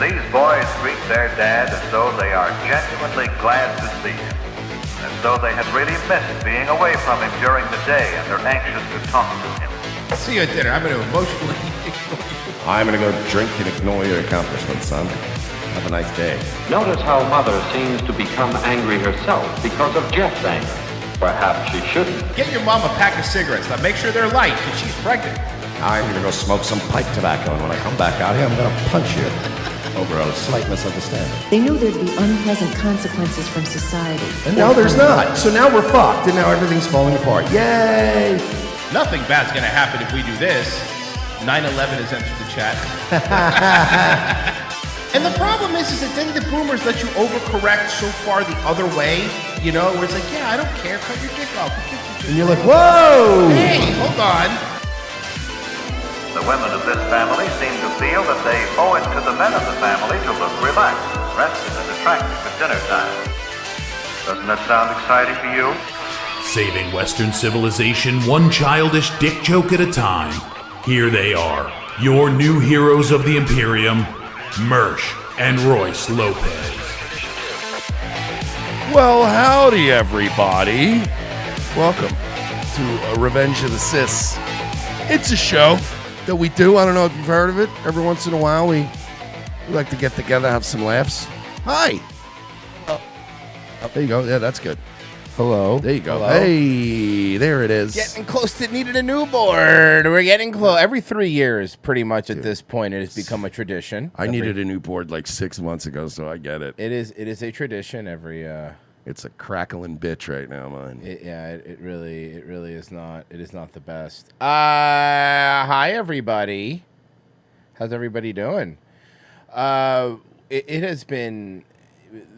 These boys greet their dad as though they are genuinely glad to see him, as though they had really missed being away from him during the day and are anxious to talk to him. See you at dinner. I'm going to emotionally ignore you. I'm going to go drink and ignore your accomplishments, son. Have a nice day. Notice how Mother seems to become angry herself because of Jeff's anger. Perhaps she shouldn't. Get your mom a pack of cigarettes. Now make sure they're light, because she's pregnant. I'm going to go smoke some pipe tobacco, and when I come back out here, I'm going to punch you over a slight misunderstanding. They knew there'd be unpleasant consequences from society. And now there's not. So now we're fucked, and now everything's falling apart. Yay! Nothing bad's going to happen if we do this. 9/11 has entered the chat. And the problem is that then the boomers let you overcorrect so far the other way, you know, where it's like, yeah, I don't care, cut your dick off. And you're like, whoa! Hey, hold on. The women of this family seem to feel that they owe it to the men of the family to look relaxed, rested, and attractive at dinner time. Doesn't that sound exciting to you? Saving Western civilization one childish dick joke at a time. Here they are, your new heroes of the Imperium, Mersch and Royce Lopez. Well, howdy, everybody. Welcome to Revenge of the Sis. It's a show that we do. I don't know if you've heard of it. Every once in a while, we like to get together, have some laughs. Hi. There you go. Yeah, that's good. Hello. There you go. Hello. Hey, there it is. Getting close to needed a new board. We're getting close. Every 3 years, pretty much at this point, it has become a tradition. I needed a new board like 6 months ago, so I get it. It is a tradition every. It's a crackling bitch right now, mine. It really is not. It is not the best. Hi everybody. How's everybody doing? It has been.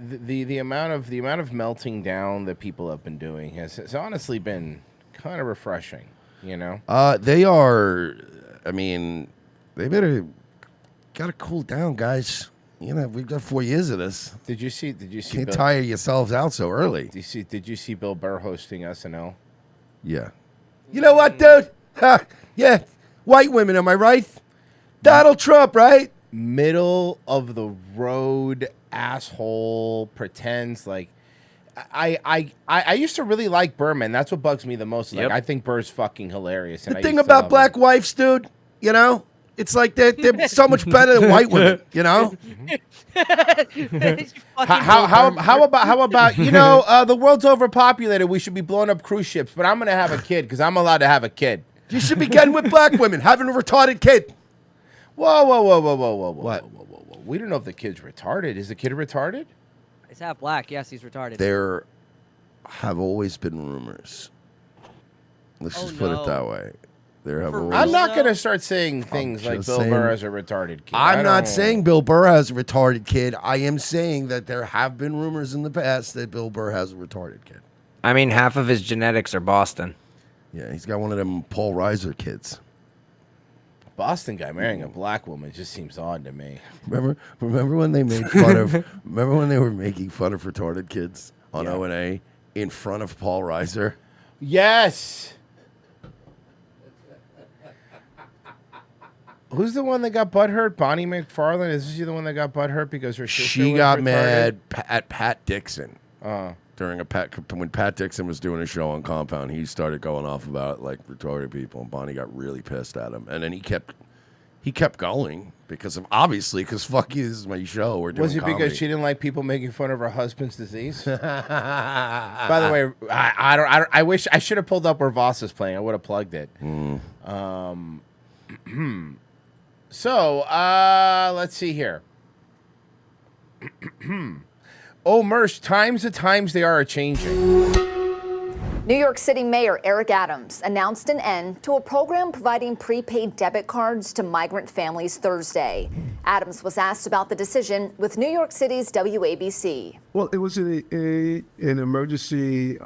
The amount of melting down that people have been doing has honestly been kind of refreshing, you know. They are. I mean, they better gotta cool down, guys. You know, we've got 4 years of this. Did you see? Can't tire yourselves out so early. Did you see Bill Burr hosting SNL? Yeah. You know what, dude? Yeah, white women. Am I right? Donald Trump, right? Middle of the road asshole pretends like I used to really like Burr, man. That's what bugs me the most. Like, I think Burr's fucking hilarious. The thing about black wives, dude, you know, it's like they're so much better than white women, you know. How about you know, the world's overpopulated. We should be blowing up cruise ships, but I'm gonna have a kid because I'm allowed to have a kid. You should be getting with black women, having a retarded kid. Whoa. What? We don't know if the kid's retarded. Is the kid retarded? He's half black. Yes, he's retarded. There have always been rumors. Let's just put it that way. There have always. I'm not going to start saying things like Bill Burr has a retarded kid. I'm not saying Bill Burr has a retarded kid. I am saying that there have been rumors in the past that Bill Burr has a retarded kid. I mean, half of his genetics are Boston. Yeah, he's got one of them Paul Reiser kids. Boston guy marrying a black woman just seems odd to me. Remember when they made fun of? Remember when they were making fun of retarded kids on O&A in front of Paul Reiser? Yes. Who's the one that got butthurt? Bonnie McFarlane? Is she the one that got butthurt because her sister She was got retarded? mad at Pat Dixon. During when Pat Dixon was doing a show on Compound, he started going off about like retarded people, and Bonnie got really pissed at him. And then he kept going because fuck you, this is my show. We're doing Was it comedy. because she didn't like people making fun of her husband's disease? By the way, I wish I should have pulled up where Voss is playing. I would have plugged it. So let's see here. Oh, Mersh, times they are a-changing. New York City Mayor Eric Adams announced an end to a program providing prepaid debit cards to migrant families Thursday. Adams was asked about the decision with New York City's WABC. Well, it was an emergency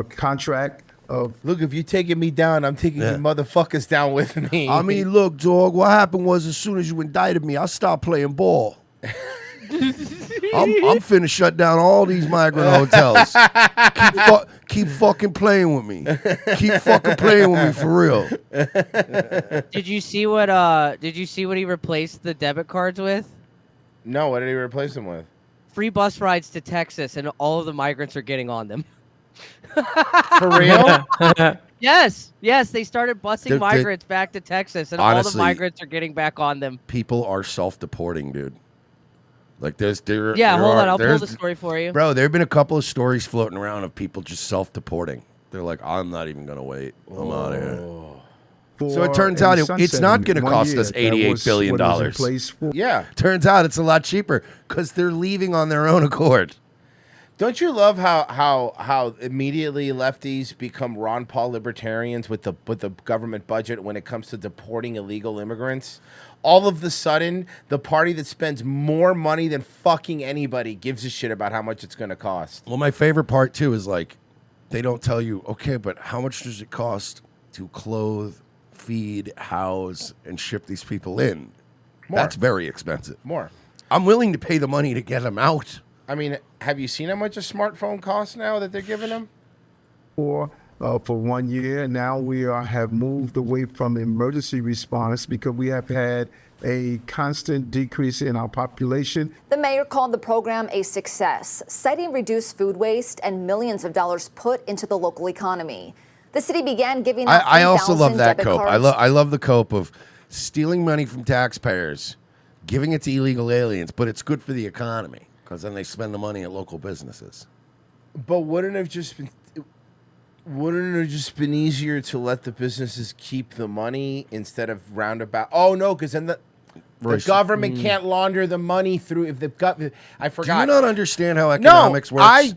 contract. Look, if you're taking me down, I'm taking you motherfuckers down with me. I mean, look, dog, what happened was as soon as you indicted me, I stopped playing ball. I'm finna shut down all these migrant hotels. Keep fucking playing with me. Keep fucking playing with me for real. Did you see what he replaced the debit cards with? No, what did he replace them with? Free bus rides to Texas, and all of the migrants are getting on them. For real? Yes, they started busing migrants back to Texas, and all the migrants are getting back on them. People are self-deporting, dude. Like hold on, I'll pull the story for you. Bro, there have been a couple of stories floating around of people just self-deporting. They're like, I'm not even gonna wait. I'm out of here. So it turns out it's not going to cost us $88 billion. Yeah. Turns out it's a lot cheaper because they're leaving on their own accord. Don't you love how immediately lefties become Ron Paul libertarians with the government budget when it comes to deporting illegal immigrants? All of the sudden, the party that spends more money than fucking anybody gives a shit about how much it's going to cost. Well, my favorite part too is like they don't tell you, okay, but how much does it cost to clothe, feed, house, and ship these people in? More. That's very expensive. More. I'm willing to pay the money to get them out. I mean, have you seen how much a smartphone costs now that they're giving them? For 1 year. Now we have moved away from emergency response because we have had a constant decrease in our population. The mayor called the program a success, citing reduced food waste and millions of dollars put into the local economy. The city began giving out I also love that cope. Cards. I love the cope of stealing money from taxpayers, giving it to illegal aliens, but it's good for the economy because then they spend the money at local businesses. But wouldn't it have just been easier to let the businesses keep the money instead of roundabout? Oh no, because then the government can't launder the money through if they've got. I forgot. Do you not understand how economics works?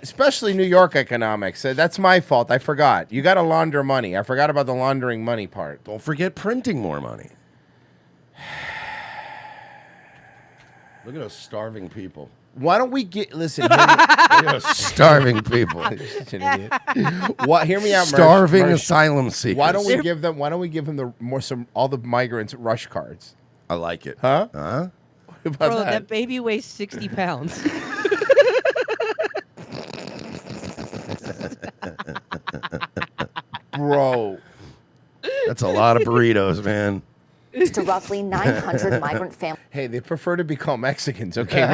Especially New York economics. That's my fault. I forgot. You got to launder money. I forgot about the laundering money part. Don't forget printing more money. Look at those starving people. Why don't we listen? Starving people. What? Hear me out. Starving asylum seekers. Why don't we give them all the migrants rush cards? I like it. Huh? Huh? What about Bro, that? that baby weighs 60 pounds. Bro, that's a lot of burritos, man. To roughly 900 migrant families. Hey, they prefer to be called Mexicans, okay,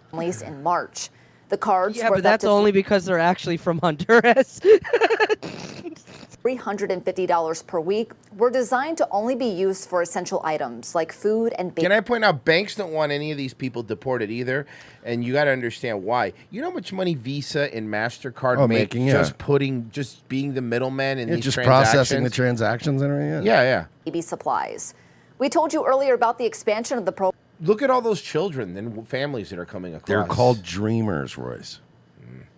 Families in March. The cards Yeah, were but that's only because they're actually from Honduras. $350 per week were designed to only be used for essential items like food and Can I point out, banks don't want any of these people deported either, and you got to understand why. You know how much money Visa and MasterCard make just being the middleman in these just transactions? processing the transactions and everything. Yeah. baby supplies. We told you earlier about the expansion of the program. Look at all those children and families that are coming across. They're called dreamers, Royce.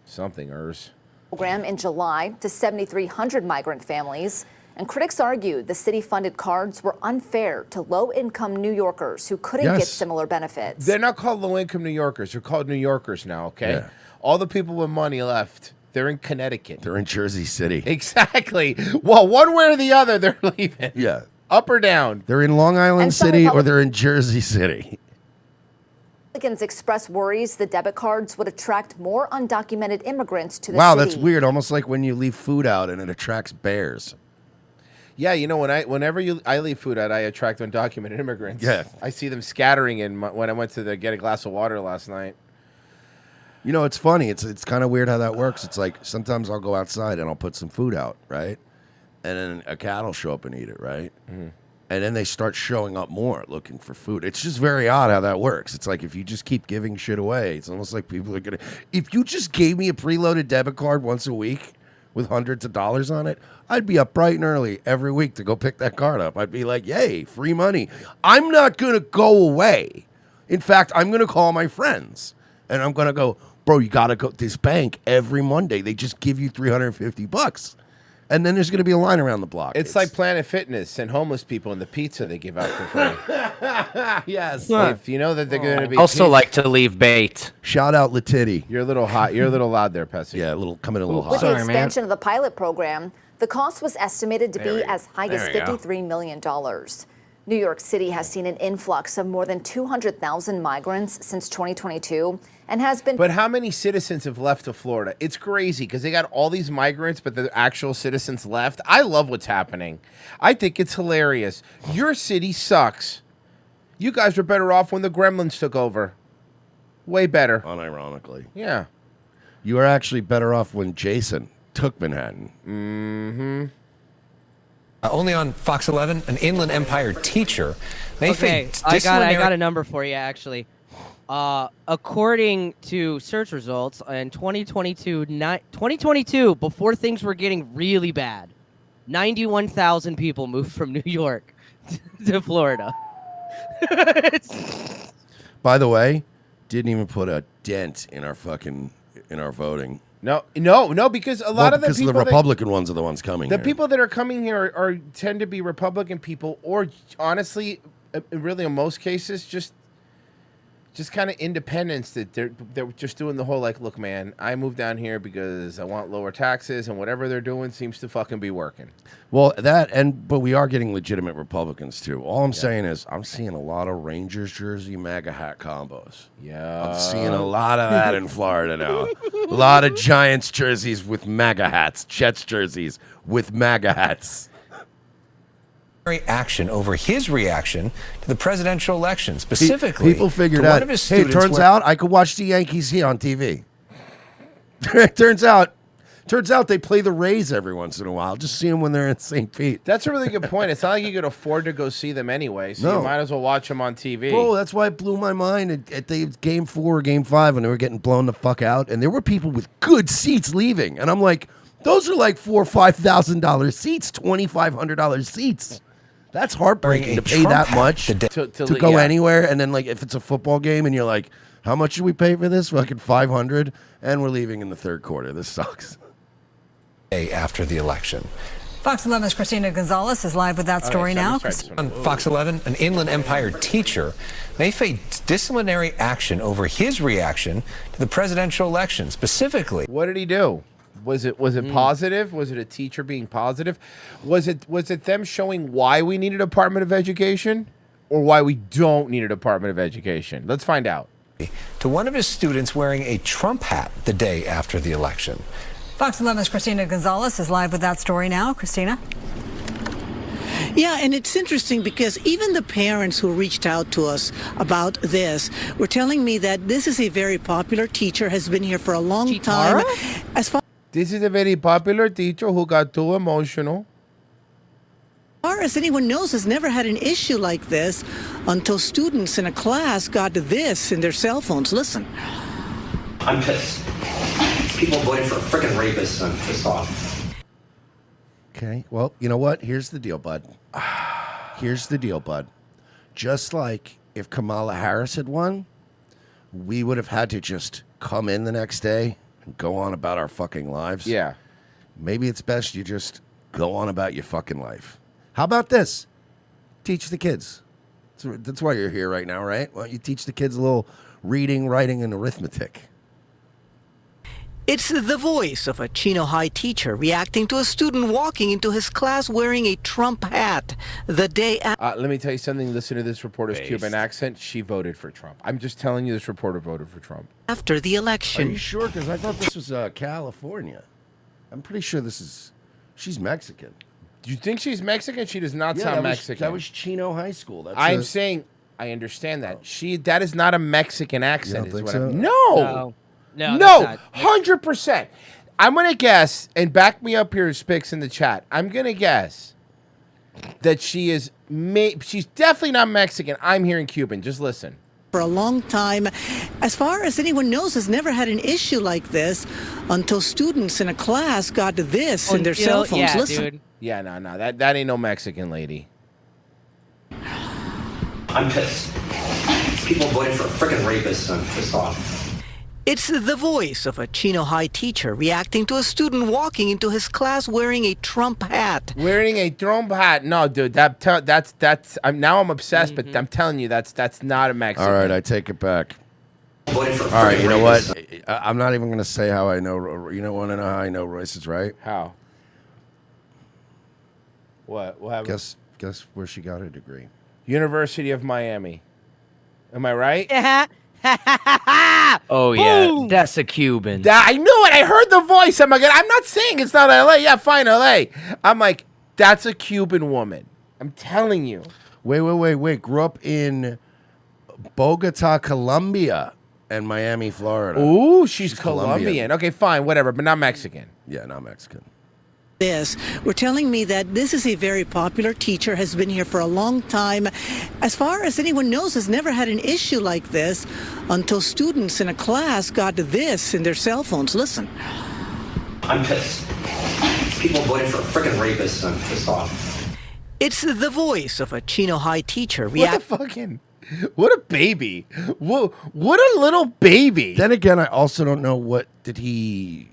Somethingers. Program in July to 7,300 migrant families, and critics argued the city-funded cards were unfair to low-income New Yorkers who couldn't get similar benefits. They're not called low-income New Yorkers. They're called New Yorkers now, okay? Yeah. All the people with money left, they're in Connecticut. They're in Jersey City. Exactly. Well, one way or the other, they're leaving. Yeah. Up or down. They're in Long Island And some City or they're in Jersey City. Republicans expressed worries the debit cards would attract more undocumented immigrants to the Wow, city. that's weird. Almost like when you leave food out and it attracts bears. Yeah, you know, whenever I leave food out, I attract undocumented immigrants. Yeah. I see them scattering when I went to get a glass of water last night. You know, it's funny. It's kind of weird how that works. It's like sometimes I'll go outside and I'll put some food out, right? And then a cat will show up and eat it, right? Mm-hmm. And then they start showing up more looking for food. It's just very odd how that works. It's like if you just keep giving shit away, it's almost like people are going to... If you just gave me a preloaded debit card once a week with hundreds of dollars on it, I'd be up bright and early every week to go pick that card up. I'd be like, yay, free money. I'm not going to go away. In fact, I'm going to call my friends and I'm going to go, bro, you got to go to this bank every Monday. They just give you $350. And then there's going to be a line around the block. It's like Planet Fitness and homeless people and the pizza they give out for free. Yes. If you know that they're going to be... Also like to leave bait. Shout out Latiti. You're a little hot. You're a little loud there, Pessy. Yeah, coming in a little hot. With the expansion of the pilot program, the cost was estimated to be as high as There we go. $53 million. New York City has seen an influx of more than 200,000 migrants since 2022 and has been... But how many citizens have left to Florida? It's crazy because they got all these migrants, but the actual citizens left. I love what's happening. I think it's hilarious. Your city sucks. You guys were better off when the Gremlins took over. Way better. Unironically. Yeah. You were actually better off when Jason took Manhattan. Mm-hmm. Only on Fox 11, an Inland Empire teacher. They Okay, faced I got disciplinary- a number for you actually. According to search results in 2022, before things were getting really bad, 91,000 people moved from New York to Florida. By the way, didn't even put a dent in our voting. No, because a lot Well, of the because people the Republican ones are the ones coming the here. people that are coming here are tend to be Republican people, or honestly, really in most cases, just kind of independents that they're just doing the whole like, look, man, I moved down here because I want lower taxes, and whatever they're doing seems to fucking be working. Well, but we are getting legitimate Republicans too. All I'm saying is I'm seeing a lot of Rangers jersey MAGA hat combos. Yeah. I'm seeing a lot of that in Florida now. A lot of Giants jerseys with MAGA hats, Jets jerseys with MAGA hats. action over his reaction to the presidential election. Specifically, People figured to one out, of his hey, it students turns out I could watch the Yankees here on TV. turns out they play the Rays every once in a while. Just see them when they're in St. Pete. That's a really good point. It's not like you could afford to go see them anyway, so No. you might as well watch them on TV. Bro, that's why it blew my mind at the Game 4 or Game 5 when they were getting blown the fuck out, and there were people with good seats leaving, and I'm like, those are like $4,000 or $5,000 seats, $2,500 seats. That's heartbreaking to pay that much to go yeah. anywhere, and then like if it's a football game and you're like, how much should we pay for this? Fucking $500, and we're leaving in the third quarter. This sucks. After the election. Fox 11's Christina Gonzalez is live with that story now. On Fox 11, an Inland Empire teacher may face disciplinary action over his reaction to the presidential election. Specifically, what did he do? Was it positive? Was it a teacher being positive? Was it them showing why we need a Department of Education or why we don't need a Department of Education? Let's find out. To one of his students wearing a Trump hat the day after the election. Fox 11's Christina Gonzalez is live with that story now. Christina? Yeah, and it's interesting because even the parents who reached out to us about this were telling me that this is a very popular teacher, has been here for a long time. This is a very popular teacher who got too emotional. As far as anyone knows, has never had an issue like this until students in a class got this in their cell phones. Listen. I'm pissed. People voting for freaking rapists. I'm pissed off. Okay, well, you know what? Here's the deal, bud. Here's the deal, bud. Just like if Kamala Harris had won, we would have had to just come in the next day and go on about our fucking lives. Yeah. Maybe it's best you just go on about your fucking life. How about this? Teach the kids. That's why you're here right now, right? Well, you teach the kids a little reading, writing, and arithmetic. It's the voice of a Chino High teacher reacting to a student walking into his class wearing a Trump hat the day after. Let me tell you something. Listen to this reporter's Cuban accent. She voted for Trump. I'm just telling you, this reporter voted for Trump. After the election. Are you sure? Because I thought this was California. I'm pretty sure she's Mexican. Do you think she's Mexican? She does not sound Mexican. That was Chino High School. I'm saying, I understand that. That is not a Mexican accent. You don't is think what so? No. No, 100%. I'm going to guess, and back me up here, Spix, in the chat. I'm going to guess that she's definitely not Mexican. I'm hearing Cuban. Just listen. For a long time, as far as anyone knows, has never had an issue like this until students in a class got this in their cell phones. Yeah, Listen. dude. Yeah, no. That ain't no Mexican lady. I'm pissed. People voting for freaking rapists. I'm pissed off. It's the voice of a Chino High teacher reacting to a student walking into his class wearing a Trump hat. Wearing a Trump hat? No, dude. That's. I'm obsessed, but I'm telling you, that's not a Mexican. All right, I take it back. All right, you know what? I'm not even going to say how I know. You don't want to know how I know Royce is right? How? What happened? Guess where she got her degree? University of Miami. Am I right? Oh, yeah. That's a Cuban. I knew it. I heard the voice. I'm like, I'm not saying it's not LA. Yeah, fine, LA. I'm like, that's a Cuban woman. I'm telling you. Wait. Grew up in Bogota, Colombia, and Miami, Florida. Ooh, she's Colombian. Okay, fine, whatever, but not Mexican. Yeah, not Mexican. This were telling me that this is a very popular teacher, has been here for a long time. As far as anyone knows, has never had an issue like this until students in a class got this in their cell phones. Listen. I'm pissed. People voted for freaking rapists. I'm pissed off. It's the voice of a Chino High teacher. What a baby. What a little baby. Then again, I also don't know what did he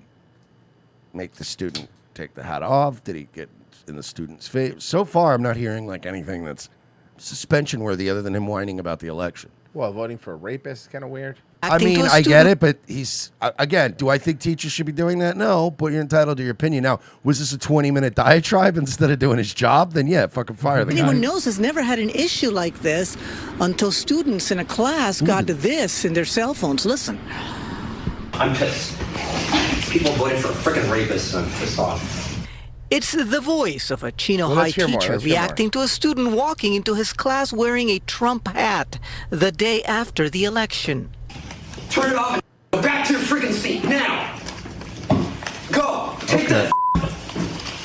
make the student take the hat off? Did he get in the student's face? So far, I'm not hearing like anything that's suspension worthy other than him whining about the election. Well, voting for a rapist is kind of weird. I mean, I get it, but he's again. Do I think teachers should be doing that? No, but you're entitled to your opinion. Now, was this a 20-minute diatribe instead of doing his job? Then yeah, fucking fire the guy. Anyone knows has never had an issue like this until students in a class got this in their cell phones. Listen. I'm pissed. People voted for freaking rapists. I'm pissed off. It's the voice of a Chino Well, High let's hear more, teacher let's hear more. reacting to a student walking into his class wearing a Trump hat the day after the election. Turn it off and go back to your freaking seat now. Go. Take that.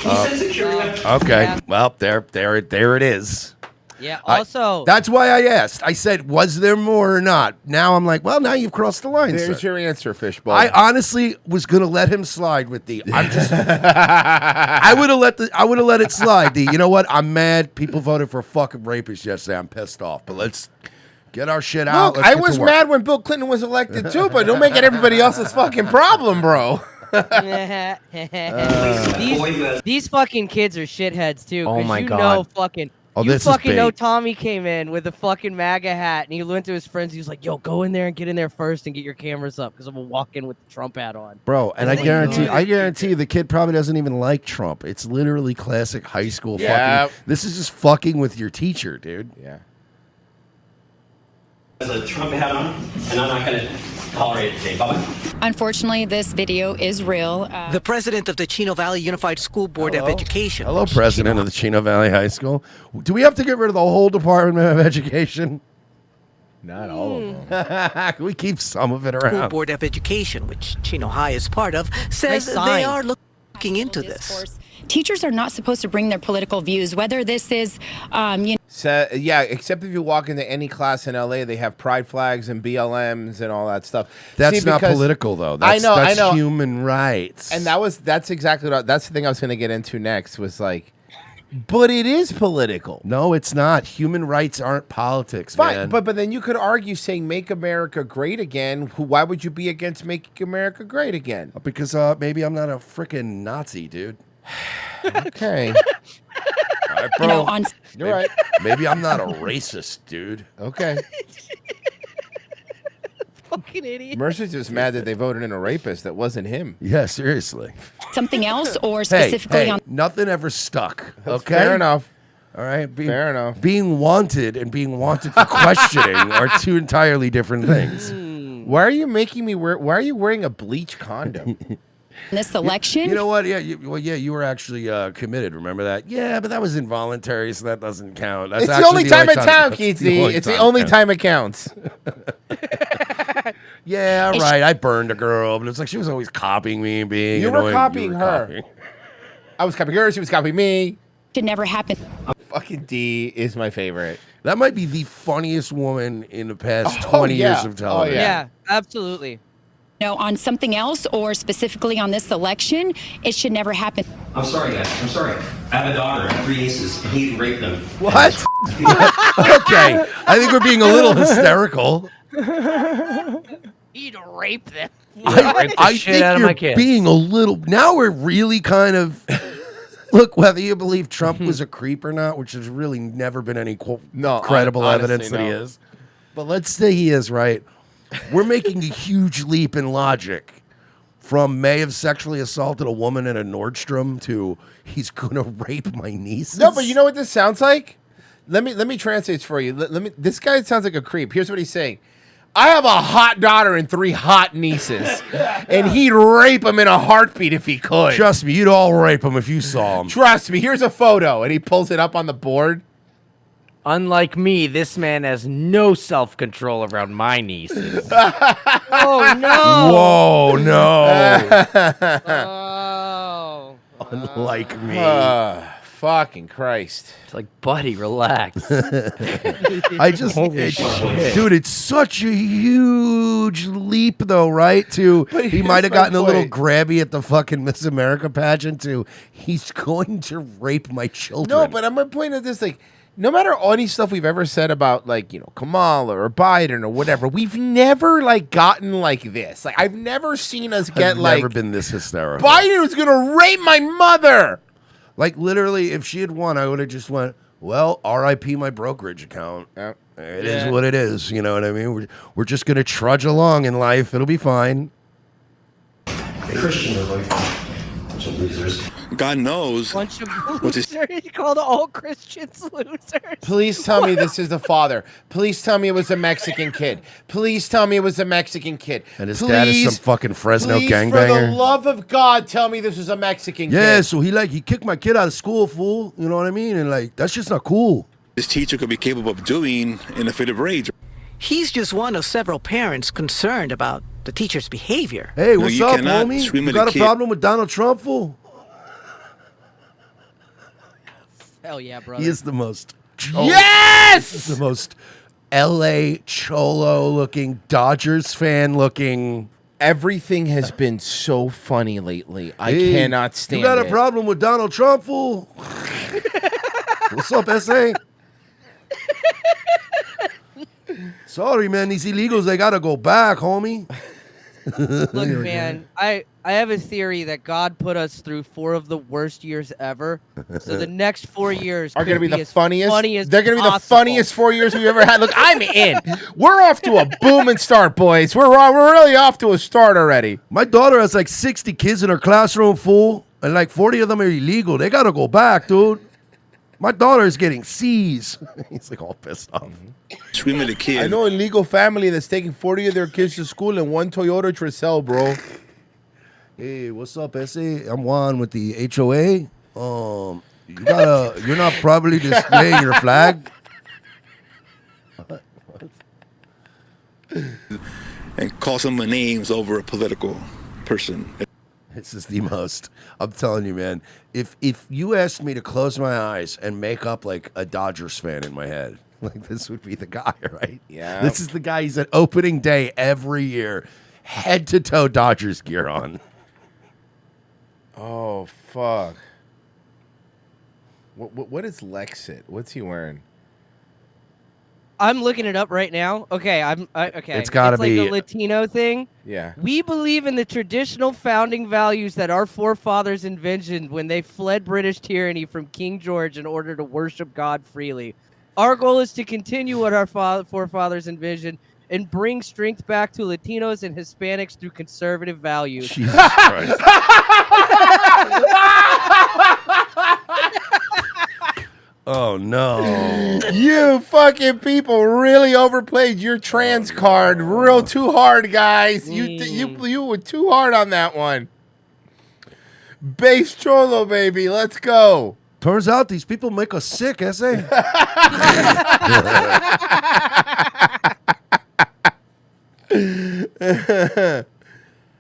Can you send security? Okay, Yeah. well, there it is. Yeah. Also, That's why I asked. I said, was there more or not? Now I'm like, well, now you've crossed the line. There's sir. your answer, Fishbowl. I honestly was gonna let him slide with the. I'm just. I would have let it slide. You know what? I'm mad. People voted for a fucking rapist yesterday. I'm pissed off. But let's get our shit out. Look, Let's I get was to work. mad when Bill Clinton was elected too, but don't make it everybody else's fucking problem, bro. these fucking kids are shitheads too. Oh 'cause my you God. know fucking. Oh, you this is fucking know bait. Tommy came in with a fucking MAGA hat and he went to his friends. He was like, "Yo, go in there and get in there first and get your cameras up because I'm gonna walk in with the Trump hat on." Bro, and I Like, guarantee the kid probably doesn't even like Trump. It's literally classic high school Yeah. fucking. This is just fucking with your teacher, dude. Yeah. Has a Trump hat on, and I'm not going to tolerate it today. Bye-bye. Unfortunately, this video is real. The president of the Chino Valley Unified School Board of Education. Hello, president of the Chino Valley High School. Do we have to get rid of the whole Department of Education? Not all of Hmm. them. Can we keep some of it School around? Board of Education, which Chino High is part of, says Nice they sign. are looking into this. Teachers are not supposed to bring their political views, whether this is, So, yeah, except if you walk into any class in LA, they have pride flags and BLMs and all that stuff. That's See, not because- political, though. I That's know. human rights. And that's exactly that's the thing I was going to get into next was like, but it is political. No, it's not. Human rights aren't politics, Fine, man. but then you could argue saying "Make America Great Again." Why would you be against "Make America Great Again"? Because maybe I'm not a freaking Nazi, dude. Okay. All right, bro. you know, on You're right. Maybe I'm not a racist, dude. Okay. Fucking idiot. Mercer's just mad that they voted in a rapist that wasn't him. Yeah, seriously. something else or specifically hey, on. nothing ever stuck. That's Okay, fair enough. All right, Fair enough. Being wanted and being wanted for questioning are two entirely different things. Why are you making me wear? Why are you wearing a bleach condom? This election? You know what? Yeah, you were actually committed. Remember that? Yeah, but that was involuntary, so that doesn't count. That's It's the actually only time it counts, that's Keitsy. It's the only time it counts. Yeah, right. I burned a girl, but it's like she was always copying me and being You were annoying. copying her. I was copying her. She was copying me. Should never happen. Fucking D is my favorite. That might be the funniest woman in the past 20 years of television. Yeah, absolutely. No, on something else or specifically on this election, it should never happen. I'm sorry, guys. I'm sorry. I have a daughter and 3 nieces, and he raped them. What? Okay. I think we're being a little hysterical. He'd rape them. I think you're being a little. Now we're really kind of. Look, whether you believe Trump was a creep or not, which has really never been any credible honestly, evidence that he no. is. But let's say he is, right? We're making a huge leap in logic from may have sexually assaulted a woman at a Nordstrom to he's gonna rape my nieces. No, but you know what this sounds like? Let me translate for you. This guy sounds like a creep. Here's what he's saying. I have a hot daughter and 3 hot nieces, and he'd rape them in a heartbeat if he could. Trust me, you'd all rape him if you saw him. Trust me. Here's a photo, and he pulls it up on the board. Unlike me, this man has no self-control around my nieces. Oh no! Whoa, no. Oh. Unlike me. Fucking Christ. It's like, buddy, relax. I just, Holy shit. dude, it's such a huge leap, though, right? To But he here's might have my gotten a little point. grabby at the fucking Miss America pageant. To he's going to rape my children. No, but my point is this: like, no matter any stuff we've ever said about, like, Kamala or Biden or whatever, we've never like gotten like this. Like, I've never seen us get I've like never been this hysterical. Biden was gonna rape my mother. Like, literally, if she had won, I would have just went, well, R.I.P. my brokerage account. It is what it is. You know what I mean? We're just going to trudge along in life. It'll be fine. Christian are like a bunch of losers. God knows. Bunch of What's his- losers. You called all Christians losers. Please tell me this is the father. Please tell me it was a Mexican kid. Please tell me it was a Mexican kid. And his dad is some fucking Fresno please, for the gangbanger. love of God, tell me this was a Mexican Yeah, kid. so he kicked my kid out of school, fool. You know what I mean? And like, that's just not cool. This teacher could be capable of doing in a fit of rage. He's just one of several parents concerned about the teacher's behavior. Hey, what's you up, cannot homie? scream You at got a a kid. problem with Donald Trump, fool? Hell yeah, brother. He is the most. Yes! This is the most L.A. Cholo-looking, Dodgers fan-looking. Everything has been so funny lately. I Hey, cannot stand You got it. a problem with Donald Trump, fool? What's up, SA? Sorry, man. These illegals, they gotta go back, homie. Look, man, I have a theory that God put us through 4 of the worst years ever. So the next 4 years Are going to be the as funniest. funny as They're going to be the possible. funniest 4 years we've ever had. Look, I'm in. We're off to a booming start, boys. We're really off to a start already. My daughter has like 60 kids in her classroom, fool, and like 40 of them are illegal. They gotta go back, dude. My daughter is getting C's. He's like all pissed off. Scream at a kid. I know a legal family that's taking 40 of their kids to school in one Toyota Tercel, bro. Hey, what's up, SA? I'm Juan with the HOA. You're not properly displaying your flag. And call someone names over a political person. This is the most. I'm telling you, man. If you asked me to close my eyes and make up like a Dodgers fan in my head, like this would be the guy, right? Yeah. This is the guy. He's at opening day every year, head to toe Dodgers gear on. Oh, fuck. What is Lexit? What's he wearing? I'm looking it up right now. Okay, okay. It's gotta like be- a Latino thing. Yeah. We believe in the traditional founding values that our forefathers envisioned when they fled British tyranny from King George in order to worship God freely. Our goal is to continue what our forefathers envisioned and bring strength back to Latinos and Hispanics through conservative values. Jesus Christ. Oh no. You fucking people really overplayed your trans card real too hard, guys. You were too hard on that one. Base Cholo, baby. Let's go. Turns out these people make us sick, SA.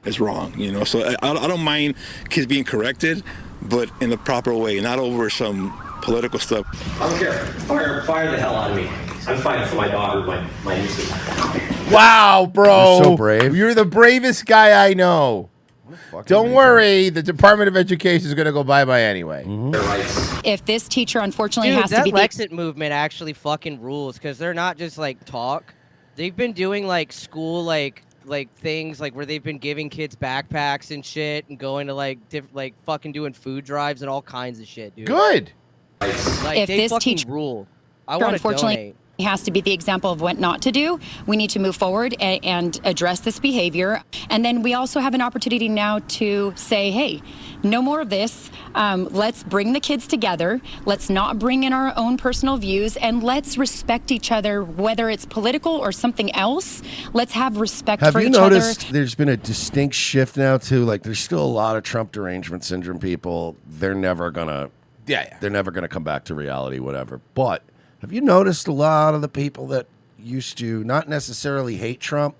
It's wrong, you know. So I don't mind kids being corrected, but in the proper way, not over some political stuff. I don't care. Fire the hell out of me. I'm fighting for my daughter, my nieces. Wow, bro. You're so brave. You're the bravest guy I know. Don't worry. The Department of Education is going to go bye-bye anyway. If this teacher unfortunately Dude, has to that be the Lexit movement actually fucking rules because they're not just like talk. They've been doing like school like things like where they've been giving kids backpacks and shit and going to like like fucking doing food drives and all kinds of shit, dude. Good. Like If they this fucking teacher rule. I want to unfortunately donate. has to be the example of what not to do. We need to move forward and address this behavior. And then we also have an opportunity now to say, hey, no more of this. Let's bring the kids together. Let's not bring in our own personal views, and let's respect each other, whether it's political or something else. Let's have respect Have for you each noticed other. there's been a distinct shift now to like there's still a lot of Trump derangement syndrome people. They're never gonna Yeah. they're never gonna come back to reality, whatever. But Have you noticed a lot of the people that used to not necessarily hate Trump,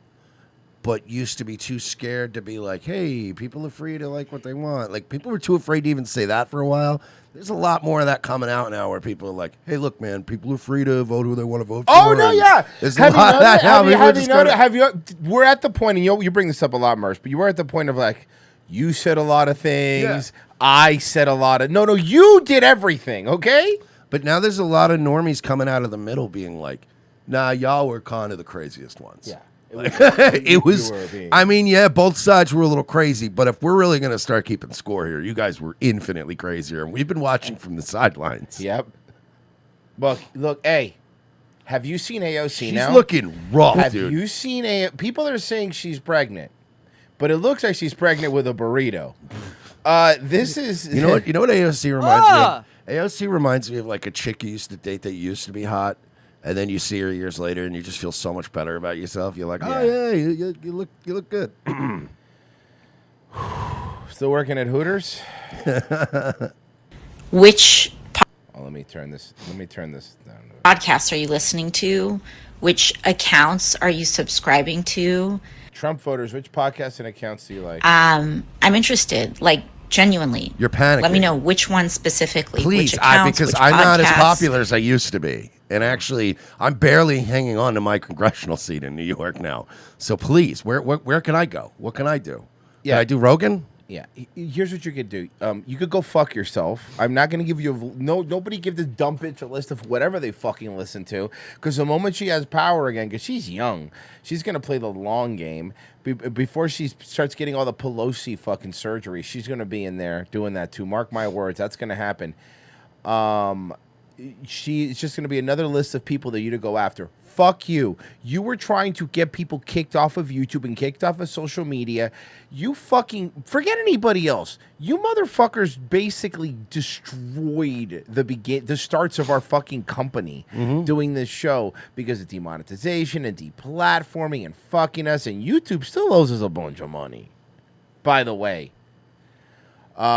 but used to be too scared to be like, hey, people are free to like what they want. Like, people were too afraid to even say that for a while. There's a lot more of that coming out now where people are like, hey, look, man, people are free to vote who they want to vote for. Oh, no, yeah. There's a lot of that now. We're at the point, and you bring this up a lot, Mersh, but you were at the point of like, you said a lot of things. Yeah. I said a lot of... No, you did everything, okay? But now there's a lot of normies coming out of the middle being like, nah, y'all were kind of the craziest ones. Yeah. It was, I mean, yeah, both sides were a little crazy, but if we're really going to start keeping score here, you guys were infinitely crazier, and we've been watching from the sidelines. Yep. Look, hey, have you seen AOC now? She's looking rough, dude. Have you seen people are saying she's pregnant, but it looks like she's pregnant with a burrito. This is... You know what AOC reminds me of? AOC reminds me of like a chick you used to date that used to be hot. And then you see her years later, and you just feel so much better about yourself. You're like, oh yeah, you look good. Still working at Hooters? Which let me turn this down. Podcasts are you listening to? Which accounts are you subscribing to? Trump voters, which podcasts and accounts do you like? I'm interested, like genuinely. You're panicking. Let me know which one specifically. Please, which accounts, because which I'm not as podcasts. popular as I used to be. And actually, I'm barely hanging on to my congressional seat in New York now. So please, where can I go? What can I do? Yeah. Can I do Rogan? Yeah. Here's what you could do. You could go fuck yourself. I'm not going to give you nobody give this dumb bitch a list of whatever they fucking listen to. Because the moment she has power again, because she's young, she's going to play the long game. Before she starts getting all the Pelosi fucking surgery, she's going to be in there doing that too. Mark my words. That's going to happen. It's just going to be another list of people that you to go after. Fuck you. You were trying to get people kicked off of YouTube and kicked off of social media. You fucking... Forget anybody else. You motherfuckers basically destroyed the starts of our fucking company doing this show because of demonetization and deplatforming and fucking us. And YouTube still owes us a bunch of money, by the way. So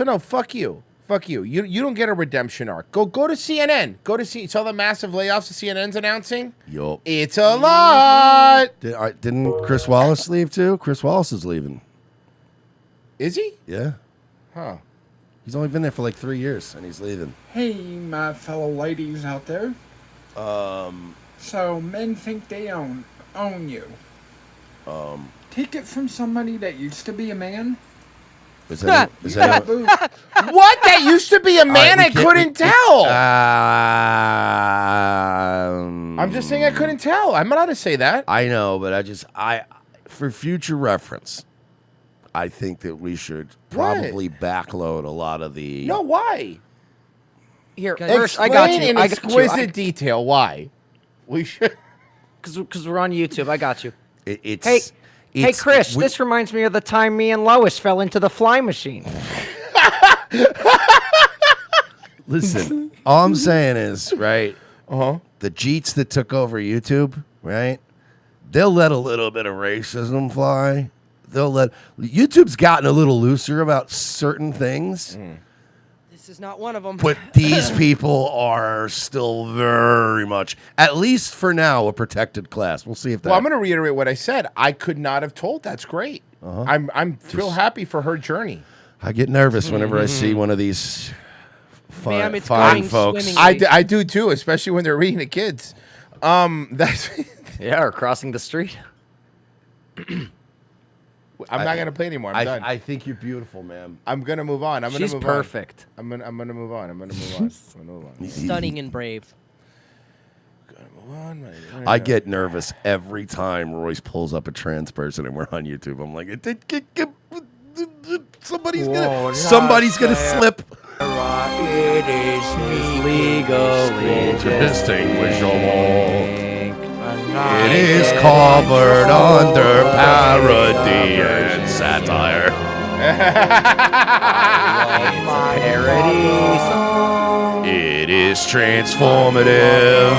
no, fuck you. Fuck you. You don't get a redemption arc. Go to CNN. Go to see all the massive layoffs that CNN's announcing. Yup. It's a lot. Didn't Chris Wallace leave too? Chris Wallace is leaving. Is he? Yeah. Huh. He's only been there for like 3 years, and he's leaving. Hey, my fellow ladies out there. So men think they own you. Take it from somebody that used to be a man. Is that What? That used to be a man? I couldn't tell. I'm just saying I couldn't tell. I'm allowed to say that. I know, but for future reference, I think that we should probably backload a lot of the... No, why? Here, explain I got you. in exquisite detail why. We should... Because we're on YouTube. I got you. Hey, Chris, this reminds me of the time me and Lois fell into the fly machine. Listen, all I'm saying is, right, the Jeets that took over YouTube, right, they'll let a little bit of racism fly. YouTube's gotten a little looser about certain things. This is not one of them. But these people are still very much, at least for now, a protected class. We'll see if that... Well, I'm going to reiterate what I said. I could not have told. That's great. I'm real happy for her journey. I get nervous whenever I see one of these fine folks. I do too, especially when they're reading to kids. That's or crossing the street. I'm not gonna play anymore. I'm done. I think you're beautiful, ma'am. I'm gonna move on. She's perfect. I'm gonna move on. Stunning and brave. I get nervous every time Royce pulls up a trans person and we're on YouTube. I'm like, somebody's gonna slip. It is legally distinguishable. It is covered under parody and satire. It is transformative.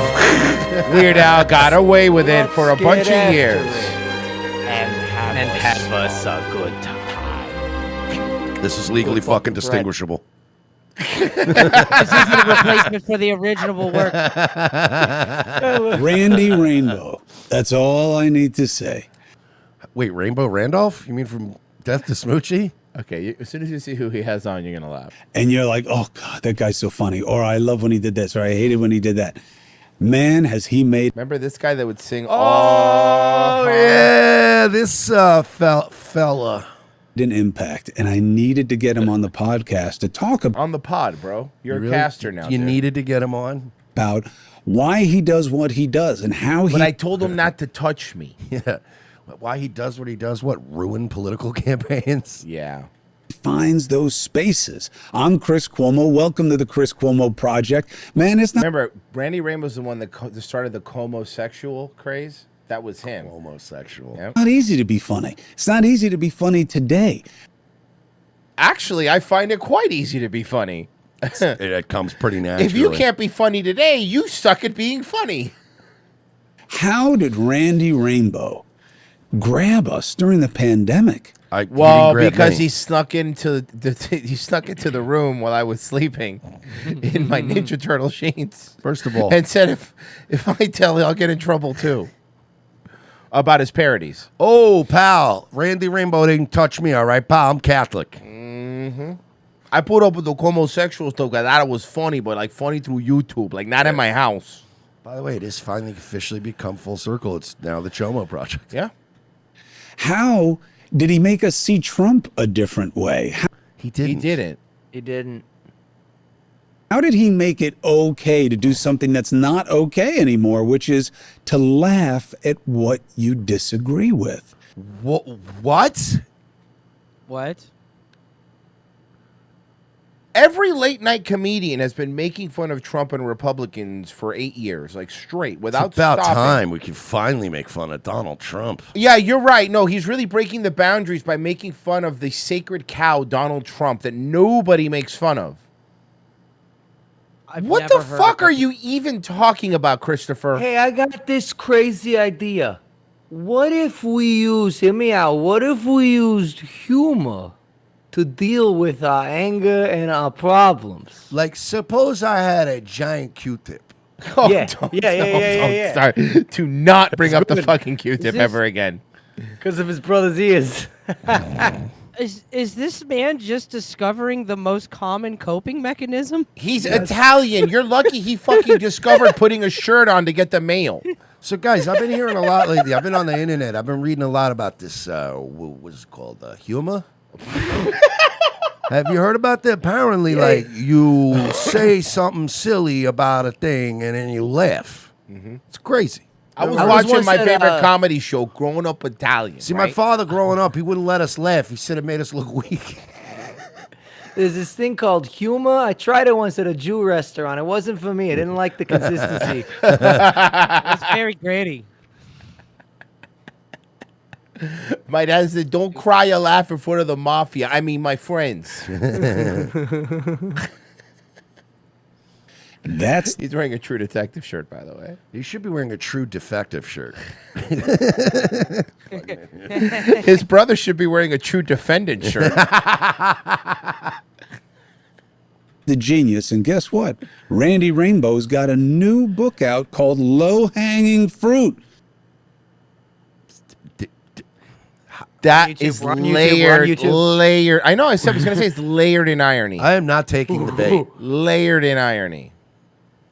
Weird Al got away with it for a bunch of years. And have us a good time. This is legally fucking distinguishable. This isn't a replacement for the original work. Randy Rainbow. That's all I need to say. Wait, Rainbow Randolph? You mean from Death to Smoochie? Okay, as soon as you see who he has on, you're gonna laugh. And you're like, oh God, that guy's so funny. Or I love when he did this, or I hated when he did that. Man, has he made... Remember this guy that would sing? Oh, yeah, this fella. An impact, and I needed to get him on the podcast to talk about... On the pod, bro. You're You a really- caster now. you dude. needed to get him on? About why he does what he does and how he... But I told him not to touch me. Yeah. Why he does what he does, what? Ruin political campaigns? Yeah. finds those spaces. I'm Chris Cuomo. Welcome to the Chris Cuomo Project. Man, it's not... Remember, Randy Rainbow's the one that started the homosexual craze? That was him. Homosexual. Yep. not easy to be funny. It's not easy to be funny today. Actually, I find it quite easy to be funny. It comes pretty naturally. If you can't be funny today, you suck at being funny. How did Randy Rainbow grab us during the pandemic? Well, because he snuck into the room while I was sleeping in my Ninja Turtle sheets. First of all, and said if I tell, I'll get in trouble too. About his parodies. Oh, pal, Randy Rainbow didn't touch me. All right, pal, I'm Catholic. Mm-hmm. I put up with the homosexual stuff because I thought it was funny, but like funny through YouTube, like not in my house. By the way, it has finally officially become full circle. It's now the Chomo Project. Yeah. How did he make us see Trump a different way? He didn't. He didn't. He didn't. How did he make it okay to do something that's not okay anymore, which is to laugh at what you disagree with? What? What? Every late night comedian has been making fun of Trump and Republicans for 8 years, like straight, without It's about stopping. time we can finally make fun of Donald Trump. Yeah, you're right. No, he's really breaking the boundaries by making fun of the sacred cow, Donald Trump, that nobody makes fun of. What the never heard fuck of are you even talking about, Christopher? Hey, I got this crazy idea. What if we hear me out, what if we used humor to deal with our anger and our problems? Like, suppose I had a giant Q-tip. Oh, Yeah, don't- yeah, yeah, don't- yeah, don't yeah. start. Do not bring It's up the good. fucking Q-tip Is ever this- again. Because of his brother's ears. Is this man just discovering the most common coping mechanism? He's Italian. You're lucky he fucking discovered putting a shirt on to get the mail. So, guys, I've been hearing a lot lately. I've been on the internet. I've been reading a lot about this, what's it called? Humor? Have you heard about that? Apparently, like, you say something silly about a thing and then you laugh. It's crazy. I was I was watching once my at, favorite comedy show, Growing Up Italian. See, my right? father growing up, he wouldn't let us laugh. He said it made us look weak. There's this thing called humor. I tried it once at a Jew restaurant. It wasn't for me. I didn't like the consistency. That's very gritty. My dad said, "Don't cry or laugh in front of the mafia. I mean, my friends." He's wearing a True Detective shirt, by the way. You should be wearing a True Defective shirt. His brother should be wearing a True Defendant shirt. The genius, and guess what? Randy Rainbow's got a new book out called Low Hanging Fruit. That YouTube, is we're on YouTube, layered, we're on YouTube. layered. I know. I was going to say it's layered in irony. I am not taking the bait. Layered in irony.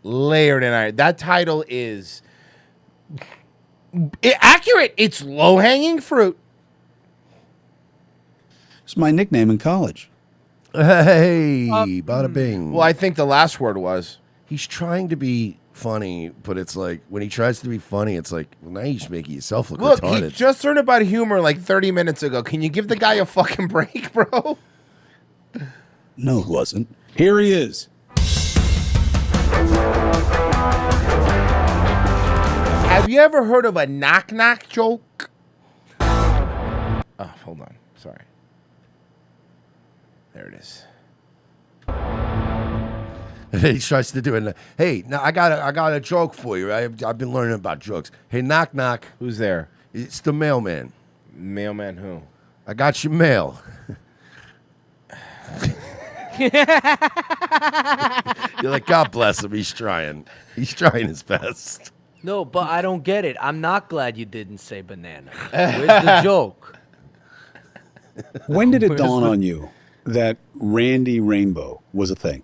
Layered in irony. That title is accurate. It's low hanging fruit. It's my nickname in college. Hey, bada bing. Well, I think the last word was. He's trying to be funny, but it's like when he tries to be funny, it's like, well, now you're just making yourself look Look, retarded. he just learned about humor like 30 minutes ago. Can you give the guy a fucking break, bro? No, it wasn't. Here he is. Have you ever heard of a knock-knock joke? Oh, hold on. Sorry. There it is. He tries to do it. Hey, now I got a joke for you. I've been learning about jokes. Hey, knock knock. Who's there? It's the mailman. Mailman who? I got your mail. You're like, God bless him. He's trying. He's trying his best. No, but I don't get it. I'm not glad you didn't say banana. Where's the joke? When did it Where's dawn the- on you that Randy Rainbow was a thing?